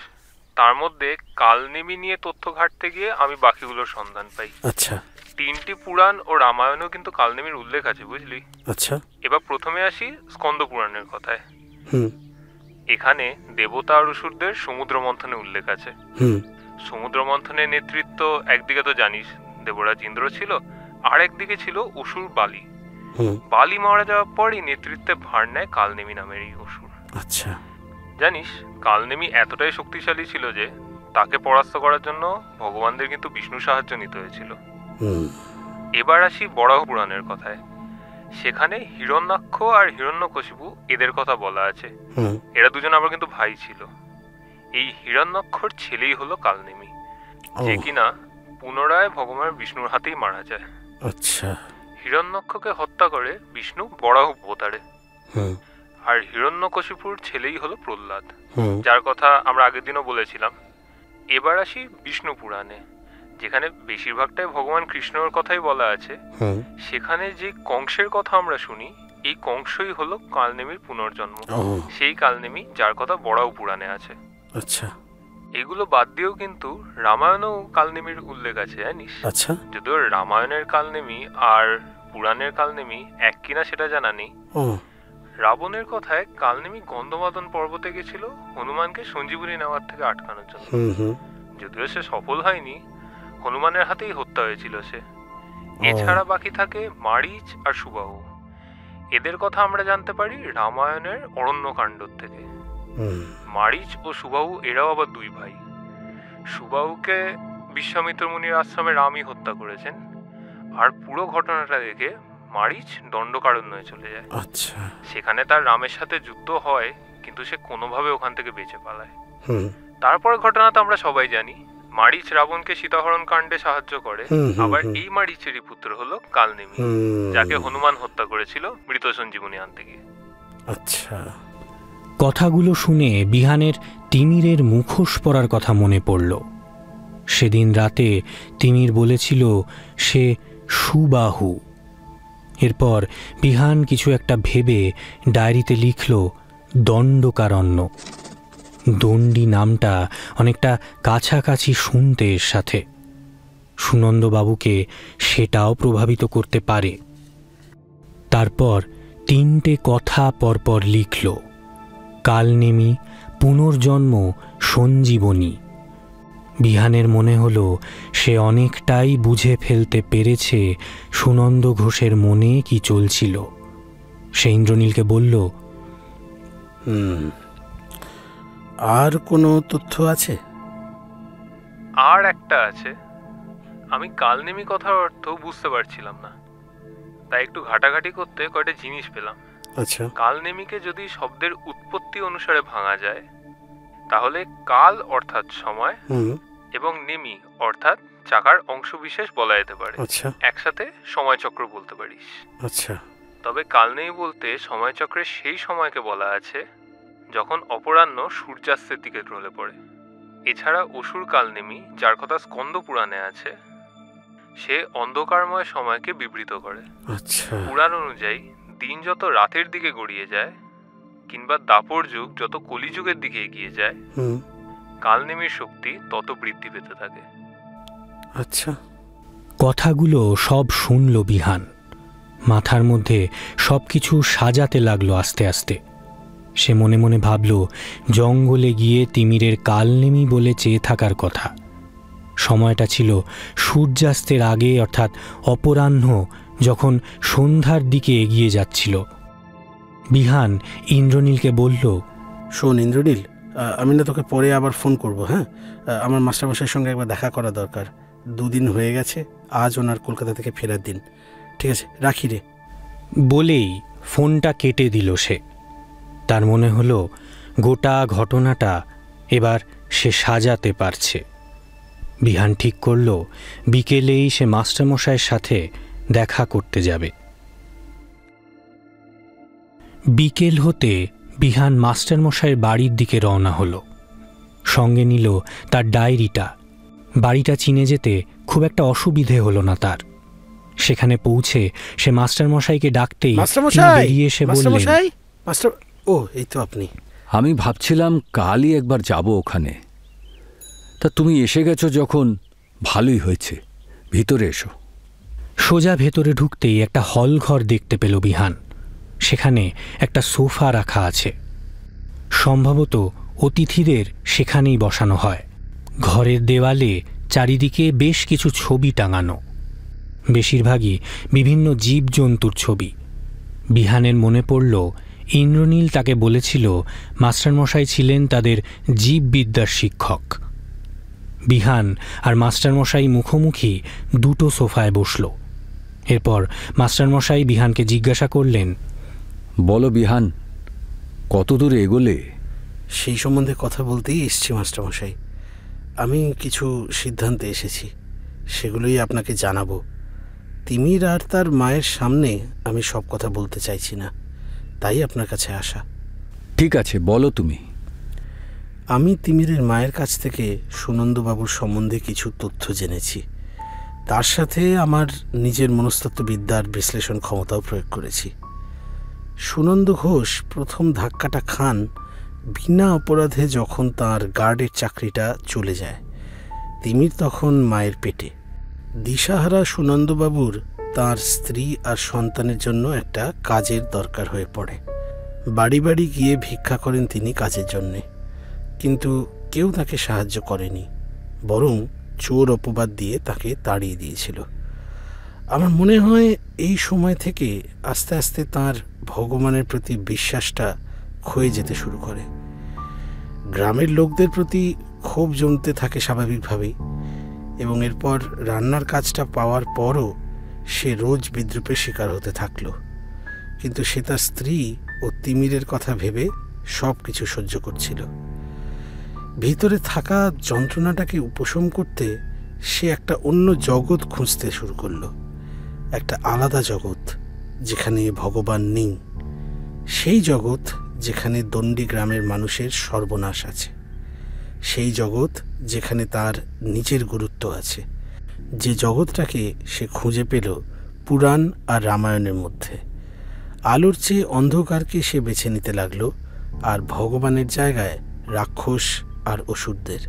তার মধ্যে কালনেমি নিয়ে তথ্য ঘাটতে গিয়ে আমি বাকিগুলোর সন্ধান পাই। আচ্ছা, 3টি পুরাণ ও রামায়ণেও কিন্তু কালনেমির উল্লেখ আছে, বুঝলি। আচ্ছা, এবার প্রথমে আসি স্কন্দ পুরাণের কথায়। এখানে দেবতা আর অসুরদের সমুদ্র মন্থনে উল্লেখ আছে। সমুদ্র মন্থনের নেতৃত্ব একদিকে তো জানিস দেবরাজ ইন্দ্র ছিল, আর একদিকে ছিল অসুর বালি। বালি মারা যাওয়ার পরই নেতৃত্বে ভার নেয় কালনেমি নামের এই অসুর। আচ্ছা, জানিস কালনেমি এতটাই শক্তিশালী ছিল যে তাকে পরাস্ত করার জন্য ভগবানদের কিন্তু বিষ্ণু সাহায্য নিতে হয়েছিল। এবার আসি বরাহ পুরাণের কথায়। সেখানে হিরণ্যাক্ষ আর হিরণ্যকশিপু এদের কথা বলা আছে। এরা দুজন আবার কিন্তু ভাই ছিল। এই হিরণ্যাক্ষর ছেলেই হলো কালনেমি, যে কিনা পুনরায় ভগবান বিষ্ণুর হাতেই মারা যায়। আচ্ছা, হিরণ্যাক্ষকে হত্যা করে বিষ্ণু বরাহ অবতারে। আর হিরণ্যকশিপুর ছেলেই হলো প্রহ্লাদ, যার কথা আমরা আগের দিনও বলেছিলাম। এবার আসি বিষ্ণু পুরাণে, যেখানে বেশিরভাগটাই ভগবান কৃষ্ণের কথাই বলা আছে। সেখানে যে কংসের কথা আমরা শুনি, এই কংসই হলো কালনেমির পুনর্জন্ম, সেই কালনেমি যার কথা বরাহ পুরাণে আছে। আচ্ছা, এগুলো বাদ দিয়েও কিন্তু রামায়ণেও কালনেমির উল্লেখ আছে, জানিস। আচ্ছা, যদিও রামায়ণের কালনেমি আর পুরাণের কালনেমি এক কিনা সেটা জানা নেই। রাবণের কথায় কালনেমি গন্ধমাদন পর্বতে গেছিল হনুমানকে সঞ্জীবনী নেওয়ার থেকে আটকানোর জন্য। যদিও সে সফল হয়নি, হনুমানের হাতেই হত্যা হয়েছিল সে। এছাড়া বাকি থাকে মারিচ আর সুবাহু। এদের কথা আমরা জানতে পারি রামায়ণের অরণ্যকাণ্ড থেকে। মারিচ ও সুবাহু এরাও আবার দুই ভাই। সুবাহুকে বিশ্বামিত্র মুনির আশ্রমে রামই হত্যা করেছেন, আর পুরো ঘটনাটা দেখে মারিচ দণ্ডকারণ্যে চলে যায়। আচ্ছা, সেখানে তার রামের সাথে যুদ্ধ হয়, কিন্তু সে কোনোভাবে ওখান থেকে বেঁচে পালায়। তারপর ঘটনা তো আমরা সবাই জানি, মারিচ রাবণকে সীতাহরণ কাণ্ডে সাহায্য করে। আবার এই মারিচেরই পুত্র হলো কালনেমি, যাকে হনুমান হত্যা করেছিল মৃত সঞ্জীবনী আনতে গিয়ে। আচ্ছা, কথাগুলো শুনে বিহানের তিমিরের মুখোশ পরার কথা মনে পড়ল। সেদিন রাতে তিমির বলেছিল সে সুবাহু। এরপর বিহান কিছু একটা ভেবে ডায়েরিতে লিখল দণ্ডকারণ্য। দণ্ডী নামটা অনেকটা কাছাকাছি শুনতে এর সাথে। সুনন্দবাবুকে সেটাও প্রভাবিত করতে পারে। তারপর 3টে কথা পরপর লিখল: কালনেমি, পুনর্জন্ম, সঞ্জীবনী। বিহানের মনে হলো সে অনেকটাই বুঝে ফেলতে পেরেছে সুনন্দ ঘোষের মনে কি চলছিল। সে ইন্দ্রনীলকে বলল, আর কোনো তথ্য আছে? আর একটা আছে। আমি কালনেমি কথার অর্থ বুঝতে পারছিলাম না, তাই একটু ঘাটাঘাটি করতে কয়টা জিনিস পেলাম। আচ্ছা, কালনেমিকে যদি শব্দের উৎপত্তি অনুসারে ভাঙা যায়, তাহলে কাল অর্থাৎ সময় এবং নেমি অর্থাৎ চাকার অংশবিশেষ বলা যেতে পারে। আচ্ছা, একসাথে সময়চক্র বলতে পারিস। আচ্ছা, তবে কালনেমি বলতে সময়চক্রের সেই সময়কে বলা আছে যখন অপরাহ্ন সূর্যাস্তের দিকে ঢলে পড়ে। এছাড়া অসুর কালনেমি, যার কথা স্কন্দ পুরাণে আছে, সে অন্ধকারময় সময়কে বিবৃত করে। আচ্ছা, পুরাণ অনুযায়ী দিন যত রাতের দিকে গড়িয়ে যায় কিংবা দাপর যুগ যত কলিযুগের দিকে এগিয়ে যায়, কালনেমির শক্তি তত বৃদ্ধি পেতে থাকে। আচ্ছা, কথাগুলো সব শুনল বিহান। মাথার মধ্যে সবকিছু সাজাতে লাগলো আস্তে আস্তে। সে মনে মনে ভাবল জঙ্গলে গিয়ে তিমিরের কালনেমি বলে চেয়ে থাকার কথা। সময়টা ছিল সূর্যাস্তের আগে, অর্থাৎ অপরাহ্ন, যখন সন্ধ্যার দিকে এগিয়ে যাচ্ছিল। বিহান ইন্দ্রনীলকে বলল, শোন ইন্দ্রনীল, আমি না তোকে পরে আবার ফোন করব। হ্যাঁ, আমার মাস্টারমশাইয়ের সঙ্গে একবার দেখা করা দরকার। 2 দিন হয়ে গেছে, আজ ওনার কলকাতা থেকে ফেরার দিন। ঠিক আছে, রাখি রে। বলেই ফোনটা কেটে দিল সে। তার মনে হলো গোটা ঘটনাটা এবার সে সাজাতে পারছে। বিহান ঠিক করল বিকেলেই সে মাস্টারমশাইয়ের সাথে দেখা করতে যাবে। বিকেল হতে বিহান মাস্টারমশাইয়ের বাড়ির দিকে রওনা হলো। সঙ্গে নিল তার ডায়েরিটা। বাড়িটা চিনে যেতে খুব একটা অসুবিধে হলো না তার। সেখানে পৌঁছে সে মাস্টারমশাইকে ডাকতেই তিনি বেরিয়ে এসে বললেন, ও এই তো আপনি। আমি ভাবছিলাম কালই একবার যাব ওখানে। তা তুমি এসে গেছো যখন, ভালোই হয়েছে। ভিতরে এসো। সোজা ভেতরে ঢুকতেই একটা হল ঘর দেখতে পেল বিহান। সেখানে একটা সোফা রাখা আছে। সম্ভবত অতিথিদের সেখানেই বসানো হয়। ঘরের দেওয়ালে চারিদিকে বেশ কিছু ছবি টাঙানো, বেশিরভাগই বিভিন্ন জীবজন্তুর ছবি। বিহানের মনে পড়ল ইন্দ্রনীল তাকে বলেছিল মাস্টারমশাই ছিলেন তাদের জীববিদ্যার শিক্ষক। বিহান আর মাস্টারমশাই মুখোমুখি দুটো সোফায় বসল। এরপর মাস্টারমশাই বিহানকে জিজ্ঞাসা করলেন, বলো বিহান, কত দূরে এগোলে? সেই সম্বন্ধে কথা বলতেই এসছি মাস্টারমশাই। আমি কিছু সিদ্ধান্তে এসেছি, সেগুলোই আপনাকে জানাবো। তিমির আর তার মায়ের সামনে আমি সব কথা বলতে চাইছি না, তাই আপনার কাছে আসা। ঠিক আছে, বলো তুমি। আমি তিমিরের মায়ের কাছ থেকে সুনন্দবাবুর সম্বন্ধে কিছু তথ্য জেনেছি। তার সাথে আমার নিজের মনস্তত্ত্ববিদ্যার বিশ্লেষণ ক্ষমতাও প্রয়োগ করেছি। সুনন্দ ঘোষ প্রথম ধাক্কাটা খান বিনা অপরাধে যখন তার গার্ডের চাকরিটা চলে যায়। তিমির তখন মায়ের পেটে। দিশাহারা সুনন্দবাবুর তার স্ত্রী আর সন্তানের জন্য একটা কাজের দরকার হয়ে পড়ে। বাড়ি বাড়ি গিয়ে ভিক্ষা করেন তিনি কাজের জন্যে, কিন্তু কেউ তাকে সাহায্য করেনি, বরং চোর অপবাদ দিয়ে তাকে তাড়িয়ে দিয়েছিল। আমার মনে হয় এই সময় থেকে আস্তে আস্তে তার ভগবানের প্রতি বিশ্বাসটা ক্ষয়ে যেতে শুরু করে। গ্রামের লোকদের প্রতি ক্ষোভ জমতে থাকে স্বাভাবিকভাবেই, এবং এরপর রান্নার কাজটা পাওয়ার পরও সে রোজ বিদ্রূপের শিকার হতে থাকলো। কিন্তু সে তার স্ত্রী ও তিমিরের কথা ভেবে সব কিছু সহ্য করছিল। ভিতরে থাকা যন্ত্রণাটাকে উপশম করতে সে একটা অন্য জগৎ খুঁজতে শুরু করলো, একটা আলাদা জগৎ যেখানে ভগবান নেই, সেই জগৎ যেখানে দণ্ডী গ্রামের মানুষের সর্বনাশ আছে, সেই জগৎ যেখানে তার নিজের গুরুত্ব আছে, যে জগৎটাকে সে খুঁজে পেল পুরাণ আর রামায়ণের মধ্যে। আলোর চেয়ে অন্ধকারকে সে বেছে নিতে লাগলো, আর ভগবানের জায়গায় রাক্ষস আর অসুরদের।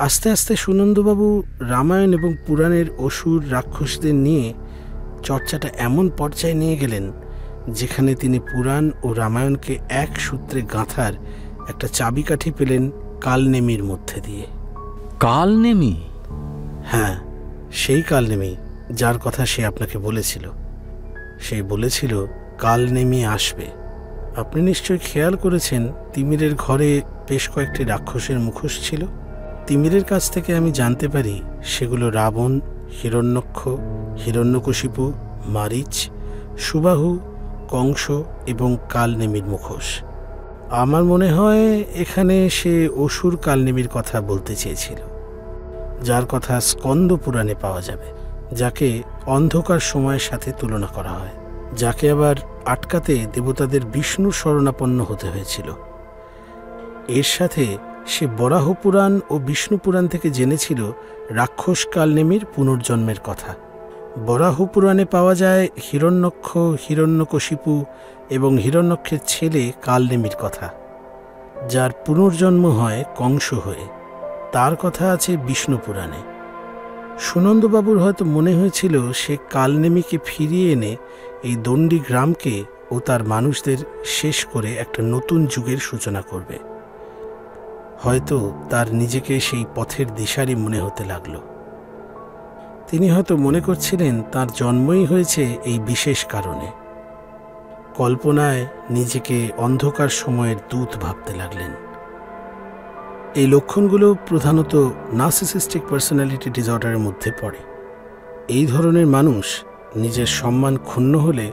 আস্তে আস্তে সুনন্দবাবু রামায়ণ এবং পুরাণের অসুর রাক্ষসদের নিয়ে চর্চাটা এমন পর্যায়ে নিয়ে গেলেন যেখানে তিনি পুরাণ ও রামায়ণকে এক সূত্রে গাঁথার একটা চাবিকাঠি পেলেন কালনেমির মধ্যে দিয়ে। কালনেমি? হ্যাঁ, সেই কালনেমি যার কথা সে আপনাকে বলেছিল। সে বলেছিল কালনেমি আসবে। আপনি নিশ্চয়ই খেয়াল করেছেন তিমিরের ঘরে বেশ কয়েকটি রাক্ষসের মুখোশ ছিল। তিমিরের কাছ থেকে আমি জানতে পারি সেগুলো রাবণ, হিরণ্যক্ষ, হিরণ্যকশিপু, মারিচ, সুবাহু, কংস এবং কালনেমির মুখোশ। আমার মনে হয় এখানে সে অসুর কালনেমির কথা বলতে চেয়েছিল, যার কথা স্কন্দ পুরাণে পাওয়া যাবে, যাকে অন্ধকার সময়ের সাথে তুলনা করা হয়, যাকে আবার আটকাতে দেবতাদের বিষ্ণু শরণাপন্ন হতে হয়েছিল। এর সাথে সে বরাহ পুরাণ ও বিষ্ণু পুরাণ থেকে জেনেছিল রাক্ষস কালনেমির পুনর্জন্মের কথা। বরাহ পুরাণে পাওয়া যায় হিরণ্যক্ষ, হিরণ্যকশিপু এবং হিরণ্যক্ষের ছেলে কালনেমির কথা, যার পুনর্জন্ম হয় কংস হয়ে। তার কথা আছে বিষ্ণু পুরাণে। সুনন্দবাবুর হয়তো মনে হয়েছিল সে কালনেমিকে ফিরিয়ে এনে এই দণ্ডী গ্রামকে ও তার মানুষদের শেষ করে একটা নতুন যুগের সূচনা করবে। হয়তো তার নিজেকে সেই পথের দিশারি মনে হতে লাগলো। তিনি হয়তো মনে করছিলেন তার জন্মই হয়েছে এই বিশেষ কারণে। কল্পনায় নিজেকে অন্ধকার সময়ের দূত ভাবতে লাগলেন। এই লক্ষণগুলো প্রধানত নার্সিসিস্টিক পার্সোনালিটি ডিসঅর্ডারের মধ্যে পড়ে। এই ধরনের মানুষ নিজের সম্মান ক্ষুণ্ণ হলে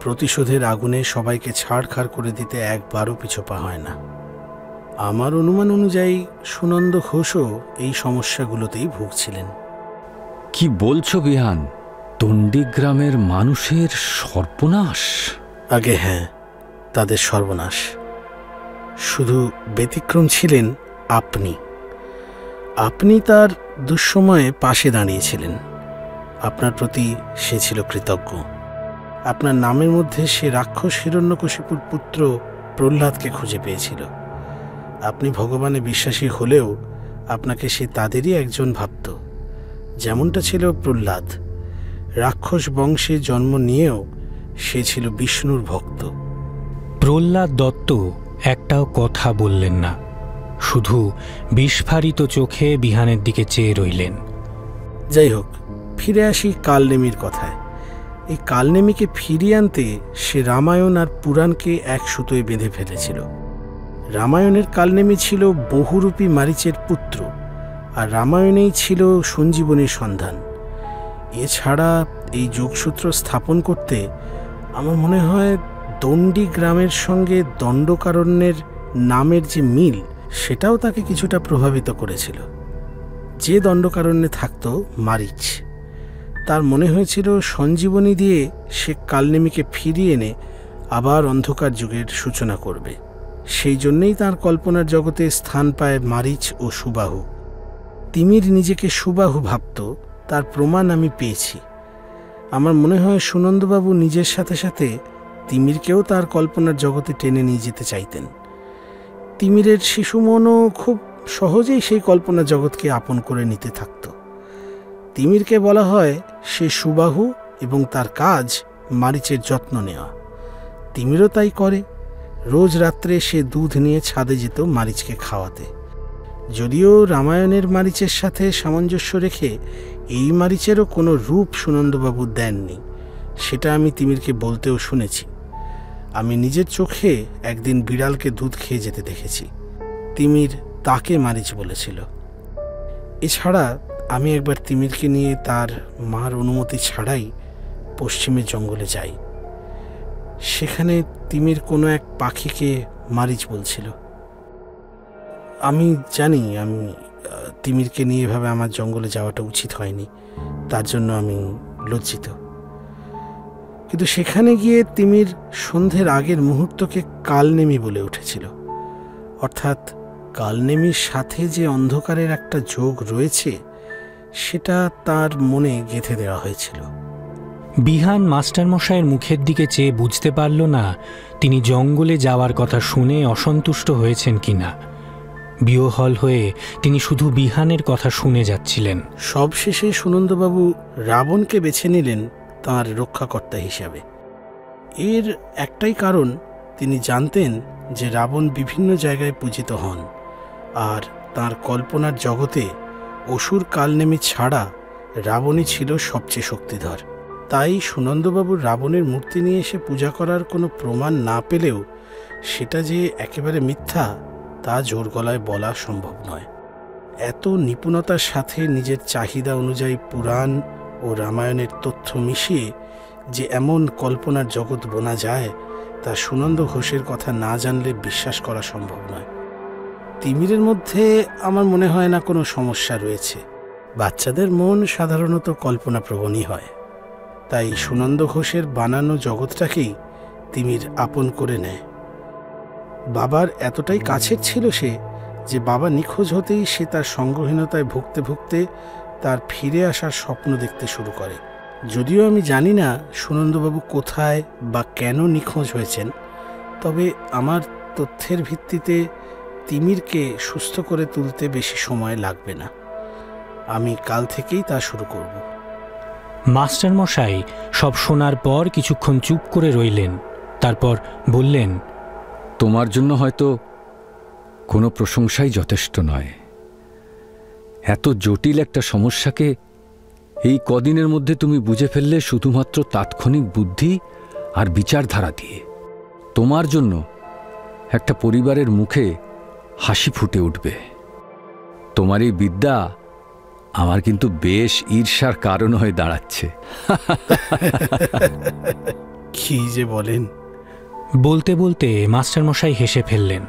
প্রতিশোধের আগুনে সবাইকে ছাড়খাড় করে দিতে একবারও পিছপা হয় না। আমার অনুমান অনুযায়ী সুনন্দ ঘোষও এই সমস্যাগুলোতেই ভুগছিলেন। কি বলছো বিহান? দণ্ডী গ্রামের মানুষের সর্বনাশ? আগে হ্যাঁ, তাদের সর্বনাশ। শুধু ব্যতিক্রম ছিলেন আপনি। আপনি তার দুঃসময়ে পাশে দাঁড়িয়েছিলেন। আপনার প্রতি সে ছিল কৃতজ্ঞ। আপনার নামের মধ্যে সে রাক্ষস হিরণ্যকশিপুর পুত্র প্রহ্লাদকে খুঁজে পেয়েছিল। আপনি ভগবানে বিশ্বাসী হলেও আপনাকে সে তাদেরই একজন ভাবত, যেমনটা ছিল প্রহ্লাদ। রাক্ষস বংশে জন্ম নিয়েও সে ছিল বিষ্ণুর ভক্ত। প্রহ্লাদ দত্ত একটাও কথা বললেন না, শুধু বিস্ফারিত চোখে বিহানের দিকে চেয়ে রইলেন। যাই হোক, ফিরে আসি কালনেমির কথায়। এই কালনেমিকে ফিরিয়ে আনতে সে রামায়ণ আর পুরাণকে এক সুতোয় বেঁধে ফেলেছিল। রামায়ণের কালনেমি ছিল বহুরূপী মারীচের পুত্র, আর রামায়ণেই ছিল সঞ্জীবনীর সন্ধান। এছাড়া এই যোগসূত্র স্থাপন করতে আমার মনে হয় দণ্ডী গ্রামের সঙ্গে দণ্ডকারণ্যের নামের যে মিল, সেটাও তাকে কিছুটা প্রভাবিত করেছিল। যে দণ্ডকারণ্যে থাকত মারীচ, তার মনে হয়েছিল সঞ্জীবনী দিয়ে সে কালনেমিকে ফিরিয়ে এনে আবার অন্ধকার যুগের সূচনা করবে। সেই জন্যেই তাঁর কল্পনার জগতে স্থান পায় মারীচ ও সুবাহু। তিমির নিজেকে সুবাহু ভাবত, তার প্রমাণ আমি পেয়েছি। আমার মনে হয় সুনন্দবাবু নিজের সাথে সাথে তিমিরকেও তার কল্পনার জগতে টেনে নিয়ে যেতে চাইতেন। তিমিরের শিশু মনও খুব সহজেই সেই কল্পনা জগৎকে আপন করে নিতে থাকত। তিমিরকে বলা হয় সে সুবাহু এবং তার কাজ মারীচের যত্ন নেওয়া। তিমিরও তাই করে। রোজ রাত্রে সে দুধ নিয়ে ছাদে যেত মারীচকে খাওয়াতে। যদিও রামায়ণের মারীচের সাথে সামঞ্জস্য রেখে এই মারীচেরও কোনো রূপ সুনন্দবাবু দেননি, সেটা আমি তিমিরকে বলতেও শুনেছি। আমি নিজের চোখে একদিন বিড়ালকে দুধ খেয়ে যেতে দেখেছি। তিমির তাকে মারীচ বলেছিল। এছাড়া আমি একবার তিমিরকে নিয়ে তার মার অনুমতি ছাড়াই পশ্চিমের জঙ্গলে যাই। সেখানে তিমির কোনো এক পাখিকে মারীচ বলছিল। আমি জানি আমি তিমিরকে নিয়ে এভাবে আমার জঙ্গলে যাওয়াটা উচিত হয়নি, তার জন্য আমি লজ্জিত। কিন্তু সেখানে গিয়ে তিমির সন্ধ্যের আগের মুহূর্তকে কালনেমি বলে উঠেছিল। অর্থাৎ কালনেমির সাথে যে অন্ধকারের একটা যোগ রয়েছে, সেটা তার মনে গেঁথে দেওয়া হয়েছিল। বিহান মাস্টারমশাইয়ের মুখের দিকে চেয়ে বুঝতে পারল না তিনি জঙ্গলে যাওয়ার কথা শুনে অসন্তুষ্ট হয়েছেন কিনা। বিহ্বল হয়ে তিনি শুধু বিহানের কথা শুনে যাচ্ছিলেন। সবশেষে সুনন্দবাবু রাবণকে বেছে নিলেন তাঁর রক্ষাকর্তা হিসাবে। এর একটাই কারণ, তিনি জানতেন যে রাবণ বিভিন্ন জায়গায় পূজিত হন, আর তাঁর কল্পনার জগতে অসুর কালনেমি ছাড়া রাবণই ছিল সবচেয়ে শক্তিধর। তাই সুনন্দবাবুর রাবণের মূর্তি নিয়ে এসে পূজা করার কোনো প্রমাণ না পেলেও সেটা যে একেবারে মিথ্যা তা জোর গলায় বলা সম্ভব নয়। এত নিপুণতার সাথে নিজের চাহিদা অনুযায়ী পুরাণ ও রামায়ণের তথ্য মিশিয়ে যে এমন কল্পনার জগৎ বোনা যায়, তা সুনন্দ ঘোষের কথা না জানলে বিশ্বাস করা সম্ভব নয়। তিমিরের মধ্যে আমার মনে হয় না কোনো সমস্যা রয়েছে। বাচ্চাদের মন সাধারণত কল্পনাপ্রবণই হয়। তাই সুনন্দ ঘোষের বানানো জগৎটাকেই তিমির আপন করে নেয়। বাবার এতটাই কাছের ছিল সে যে বাবা নিখোঁজ হতেই সে তার সঙ্গহীনতায় ভুগতে ভুগতে তার ফিরে আসার স্বপ্ন দেখতে শুরু করে। যদিও আমি জানি না সুনন্দবাবু কোথায় বা কেন নিখোঁজ হয়েছেন, তবে আমার তথ্যের ভিত্তিতে তিমিরকে সুস্থ করে তুলতে বেশি সময় লাগবে না। আমি কাল থেকেই তা শুরু করব। মাস্টারমশাই সব শোনার পর কিছুক্ষণ চুপ করে রইলেন। তারপর বললেন, তোমার জন্য হয়তো কোনো প্রশংসাই যথেষ্ট নয়। এত জটিল একটা সমস্যাকে এই কদিনের মধ্যে তুমি বুঝে ফেললে শুধুমাত্র তাৎক্ষণিক বুদ্ধি আর বিচারধারা দিয়ে। তোমার জন্য একটা পরিবারের মুখে হাসি ফুটে উঠবে। তোমার এই বিদ্যা আমার কিন্তু বেশ ঈর্ষার কারণ হয়ে দাঁড়াচ্ছে। কি যে বলেন! বলতে বলতে মাস্টারমশাই হেসে ফেললেন।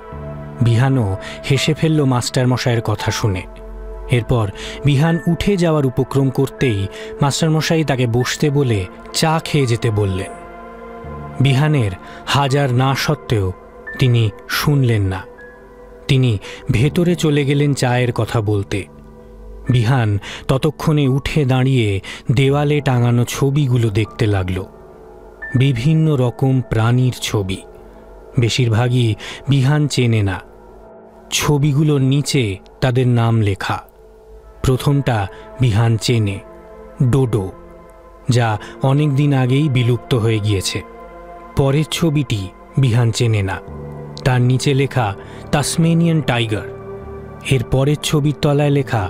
বিহানও হেসে ফেলল মাস্টারমশাইয়ের কথা শুনে। এরপর বিহান উঠে যাওয়ার উপক্রম করতেই মাস্টারমশাই তাকে বসতে বলে চা খেয়ে যেতে বললেন। বিহানের হাজার না সত্ত্বেও তিনি শুনলেন না। তিনি ভেতরে চলে গেলেন চায়ের কথা বলতে। বিহান ততক্ষণে উঠে দাঁড়িয়ে দেওয়ালে টাঙানো ছবিগুলো দেখতে লাগল। বিভিন্ন রকম প্রাণীর ছবি, বেশিরভাগই বিহান চেনে না। ছবিগুলোর নিচে তাদের নাম লেখা। প্রথমটা বিহান চেনে, ডোডো, যা অনেক দিন আগেই বিলুপ্ত হয়ে গিয়েছে। পরের ছবিটি বিহান চেনে না, তার নিচে লেখা তাসমেনিয়ান টাইগার। এর পরের ছবির তলায় লেখা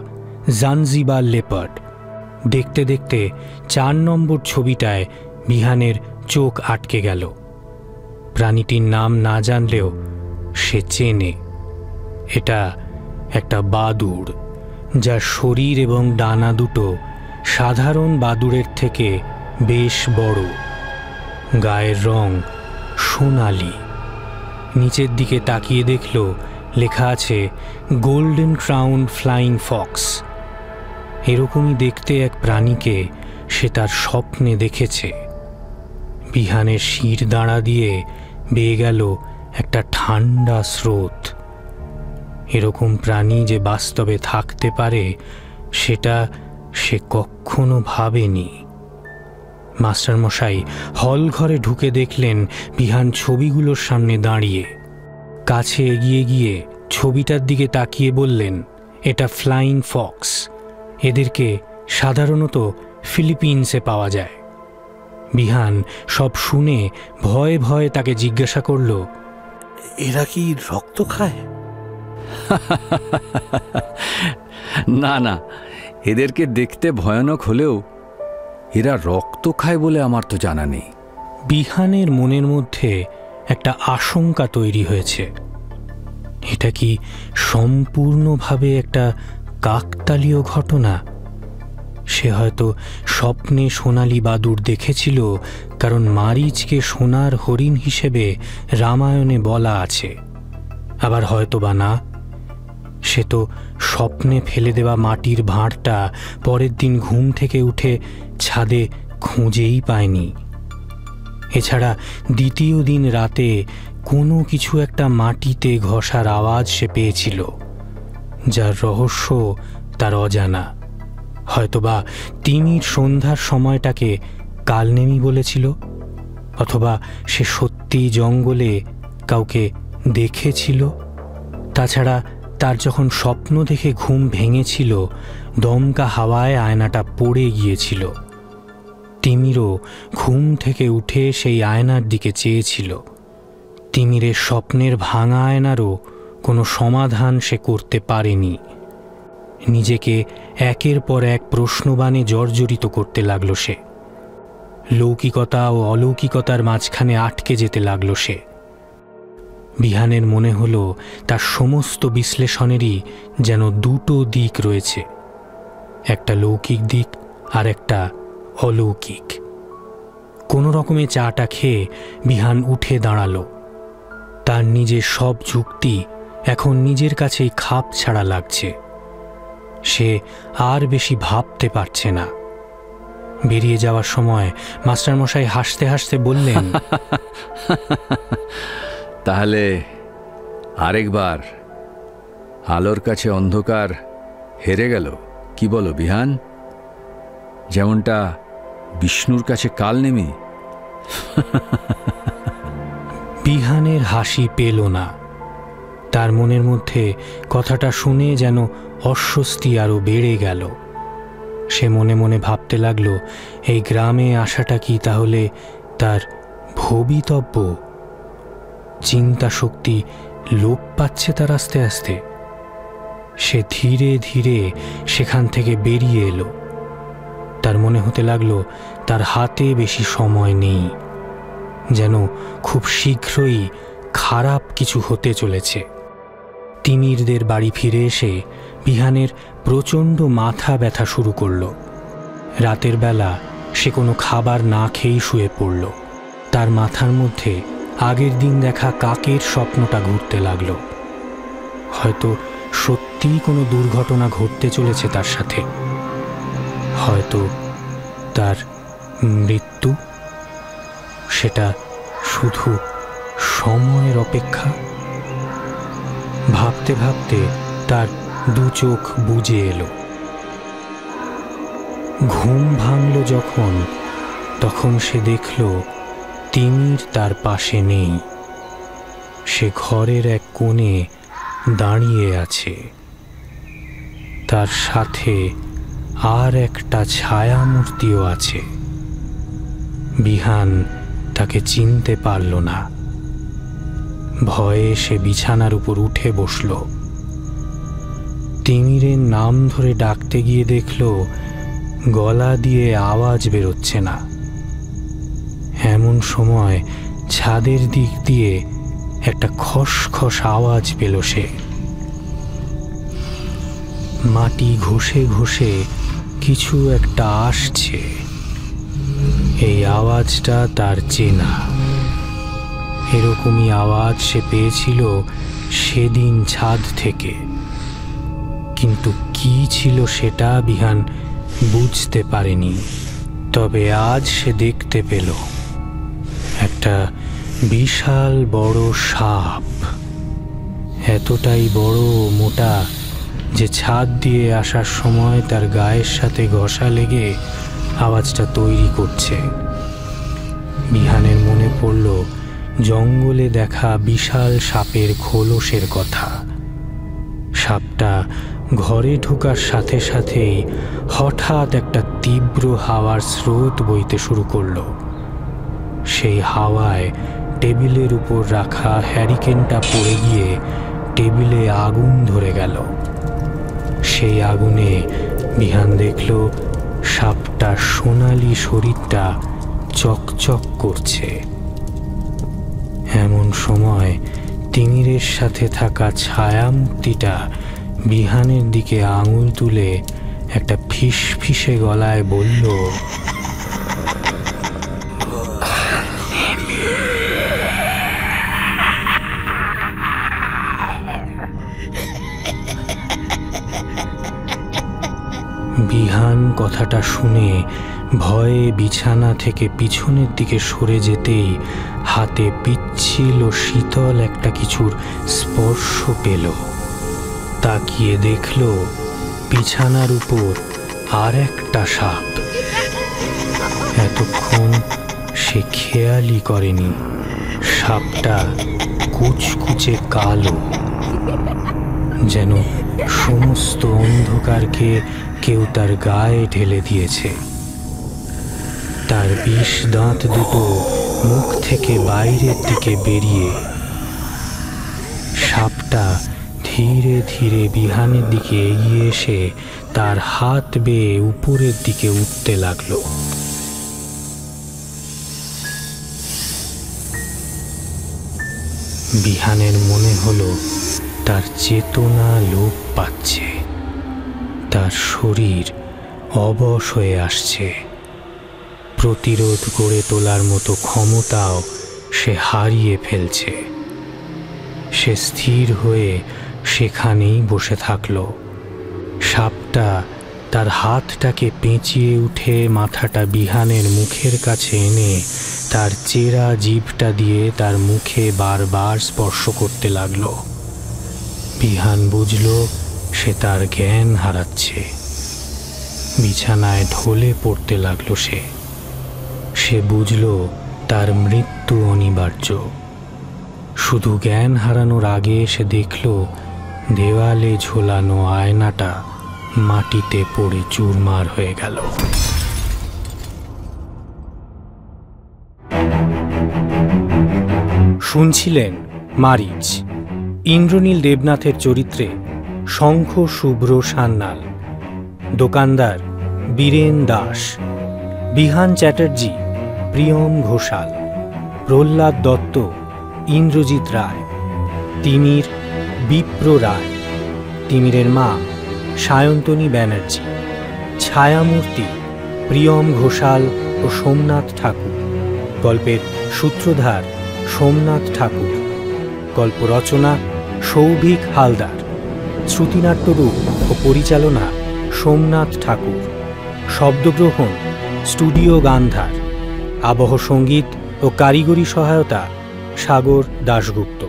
জাঞ্জিবার লেপার্ড। দেখতে দেখতে 4 নম্বর ছবিটায় বিহানের চোখ আটকে গেল। প্রাণীটির নাম না জানলেও সে চেনে, এটা একটা বাদুড়, যার শরীর এবং ডানা দুটো সাধারণ বাদুড়ের থেকে বেশ বড়। গায়ের রং সোনালি। নিচের দিকে তাকিয়ে দেখল লেখা আছে গোল্ডেন ক্রাউন ফ্লাইং ফক্স। এরকমই দেখতে এক প্রাণীকে সে তার স্বপ্নে দেখেছে। বিহানের শির দাঁড়া দিয়ে বেয়ে গেল একটা ঠান্ডা স্রোত। এরকম প্রাণী যে বাস্তবে থাকতে পারে সেটা সে কখনো ভাবেনি। মাস্টারমশাই হল ঘরে ঢুকে দেখলেন বিহান ছবিগুলোর সামনে দাঁড়িয়ে। কাছে এগিয়ে গিয়ে ছবিটার দিকে তাকিয়ে বললেন, এটা ফ্লাইং ফক্স। এদেরকে সাধারণত ফিলিপিন্সে পাওয়া যায়। বিহান সব শুনে ভয়ে ভয়ে তাকে জিজ্ঞাসা করল, এরা কি রক্ত খায়? না না, এদেরকে দেখতে ভয়ানক হলেও এরা রক্ত খায় বলে আমার তো জানা নেই। বিহানের মনের মধ্যে একটা আশঙ্কা তৈরি হয়েছে। এটা কি সম্পূর্ণভাবে একটা কাকতালীয় ঘটনা? সে হয়তো স্বপ্নে সোনালী বাদুড় দেখেছিল, কারণ মারীচকে সোনার হরিণ হিসেবে রামায়ণে বলা আছে। আবার হয়তো বা না, সে তো স্বপ্নে ফেলে দেওয়া মাটির ভাঁড়টা পরের দিন ঘুম থেকে উঠে ছাদে খুঁজেই পায়নি। এছাড়া দ্বিতীয় দিন রাতে কোনো কিছু একটা মাটিতে ঘষার আওয়াজ সে পেয়েছিল, যার রহস্য তার অজানা। হয়তোবা তিমির সন্ধ্যার সময়টাকে কালনেমি বলেছিল, অথবা সে সত্যি জঙ্গলে কাউকে দেখেছিল। তাছাড়া তার যখন স্বপ্ন দেখে ঘুম ভেঙেছিল, দমকা হাওয়ায় আয়নাটা পড়ে গিয়েছিল। তিমিরও ঘুম থেকে উঠে সেই আয়নার দিকে চেয়েছিল। তিমিরের স্বপ্নের ভাঙা আয়নারও কোনো সমাধান সে করতে পারেনি। নিজেকে একের পর এক প্রশ্নবাণে জর্জরিত করতে লাগল সে। লৌকিকতা ও অলৌকিকতার মাঝখানে আটকে যেতে লাগল সে। বিহানের মনে হলো তার সমস্ত বিশ্লেষণেরই যেন দুটো দিক রয়েছে, একটা লৌকিক দিক আর একটা অলৌকিক। কোনো রকমে চাটা খেয়ে বিহান উঠে দাঁড়ালো। তার নিজের সব যুক্তি এখন নিজের কাছেই খাপ ছাড়া লাগছে। সে আর বেশি ভাবতে পারছে না। বেরিয়ে যাওয়ার সময় মাস্টারমশাই হাসতে হাসতে বললেন, তাহলে আরেকবার আলোর কাছে অন্ধকার হেরে গেল, কি বলো বিহান? যেমনটা বিষ্ণুর কাছে কালনেমি। বিহানের হাসি পেল না। তার মনের মধ্যে কথাটা শুনে যেন অস্বস্তি আরো বেড়ে গেল। সে মনে মনে ভাবতে লাগল, এই গ্রামে আসাটা কি তাহলে তার ভবিতব্য? চিন্তা শক্তি লোপ পাচ্ছে তার আস্তে আস্তে। সে ধীরে ধীরে সেখান থেকে বেরিয়ে এলো। তার মনে হতে লাগলো তার হাতে বেশি সময় নেই, যেন খুব শীঘ্রই খারাপ কিছু হতে চলেছে। তিমিরদের বাড়ি ফিরে এসে বিহানের প্রচণ্ড মাথা ব্যথা শুরু করল। রাতের বেলা সে কোনো খাবার না খেয়েই শুয়ে পড়ল। তার মাথার মধ্যে আগের দিন দেখা কাকের স্বপ্নটা ঘুরতে লাগল। হয়তো সত্যিই কোনো দুর্ঘটনা ঘটতে চলেছে তার সাথে, হয়তো তার মৃত্যু। সেটা শুধু সময়ের অপেক্ষা। ভাবতে ভাবতে তার দু চোখ বুজে এলো। ঘুম ভাঙল যখন, তখন সে দেখল তিমির তার পাশে নেই। সে ঘরের এক কোণে দাঁড়িয়ে আছে। তার সাথে আর একটা ছায়ামূর্তিও আছে। বিহান তাকে চিনতে পারল না। ভয়ে সে বিছানার উপর উঠে বসল। তিমিরের নাম ধরে ডাকতে গিয়ে দেখল গলা দিয়ে আওয়াজ বেরোচ্ছে না। এমন সময় ছাদের দিক দিয়ে একটা খসখস আওয়াজ পেল সে। মাটি ঘষে ঘষে কিছু একটা আসছে। এই আওয়াজটা তার চেনা। এরকমই আওয়াজ সে পেয়েছিল সেদিন ছাদ থেকে, কিন্তু কি ছিল সেটা বিহান বুঝতে পারেনি। তবে আজ সে দেখতে পেল একটা বিশাল বড় সাপ, এতটাই বড় ও মোটা যে ছাদ দিয়ে আসার সময় তার গায়ের সাথে ঘষা লেগে আওয়াজটা তৈরি করছে। বিহানের মনে পড়ল জঙ্গলে দেখা বিশাল সাপের খোলসের কথা। সাপটা ঘরে ঢোকার সাথে সাথেই হঠাৎ একটা তীব্র হাওয়ার স্রোত বইতে শুরু করল। সেই হাওয়ায় টেবিলের উপর রাখা হ্যারিকেনটা পড়ে গিয়ে টেবিলে আগুন ধরে গেল। সেই আগুনে বিহান দেখল সাপটা সোনালি শরীরটা চকচক করছে। এমন সময় তিমিরের সাথে থাকা ছায়ামূর্তিটা বিহানের দিকে আঙুল তুলে একটা ফিসফিসে গলায় বলল, বিহান কথাটা শুনে ভয়ে বিছানা থেকে পিছনের দিকে সরে যেতেই হাতে পিচ্ছিল শীতল একটা কিছুর স্পর্শ পেল। তাকিয়ে দেখল বিছানার উপর আর একটা সাপ। এতক্ষণ সে খেয়ালই করেনি সাপটা কুচকুচে কালো, যেন সমস্ত অন্ধকারকে কেউ তার গায়ে ঢেলে দিয়েছে। তার বিষ দাঁত দুটো মুখ থেকে বাইরের দিকে বেরিয়ে। সাপটা ধীরে ধীরে বিহানের দিকে এগিয়ে এসে তার হাত বেয়ে উপরের দিকে উঠতে লাগলো। বিহানের মনে হলো তার চেতনা লোপ পাচ্ছে, তার শরীর অবশ হয়ে আসছে। প্রতিরোধ গড়ে তোলার মতো ক্ষমতাও সে হারিয়ে ফেলছে। সে স্থির হয়ে সেখানেই বসে থাকল। সাপটা তার হাতটাকে পেঁচিয়ে উঠে মাথাটা বিহানের মুখের কাছে এনে তার চেরা জিভটা দিয়ে তার মুখে বারবার স্পর্শ করতে লাগলো। বিহান বুঝল সে তার জ্ঞান হারাচ্ছে। বিছানায় ঢলে পড়তে লাগলো সে। সে বুঝল তার মৃত্যু অনিবার্য। শুধু জ্ঞান হারানোর আগে সে দেখল দেওয়ালে ঝোলানো আয়নাটা মাটিতে পড়ে চুরমার হয়ে গেল। শুনছিলেন মারিচ, ইন্দ্রনীল দেবনাথের চরিত্রে শঙ্খ শুভ্র সান্যাল, দোকানদার বীরেন দাস, বিহান চ্যাটার্জি প্রিয়ম ঘোষাল, প্রহ্লাদ দত্ত ইন্দ্রজিৎ রায়, তিমির বিপ্র রায়, তিমিরের মা সায়ন্তনী ব্যানার্জি, ছায়ামূর্তি প্রিয়ম ঘোষাল ও সোমনাথ ঠাকুর, গল্পের সূত্রধার সোমনাথ ঠাকুর, গল্প রচনা সৌভিক হালদার, শ্রুতিনাট্যরূপ ও পরিচালনা সোমনাথ ঠাকুর, শব্দগ্রহণ স্টুডিও গান্ধার, আবহ সঙ্গীত ও কারিগরি সহায়তা সাগর দাশগুপ্ত।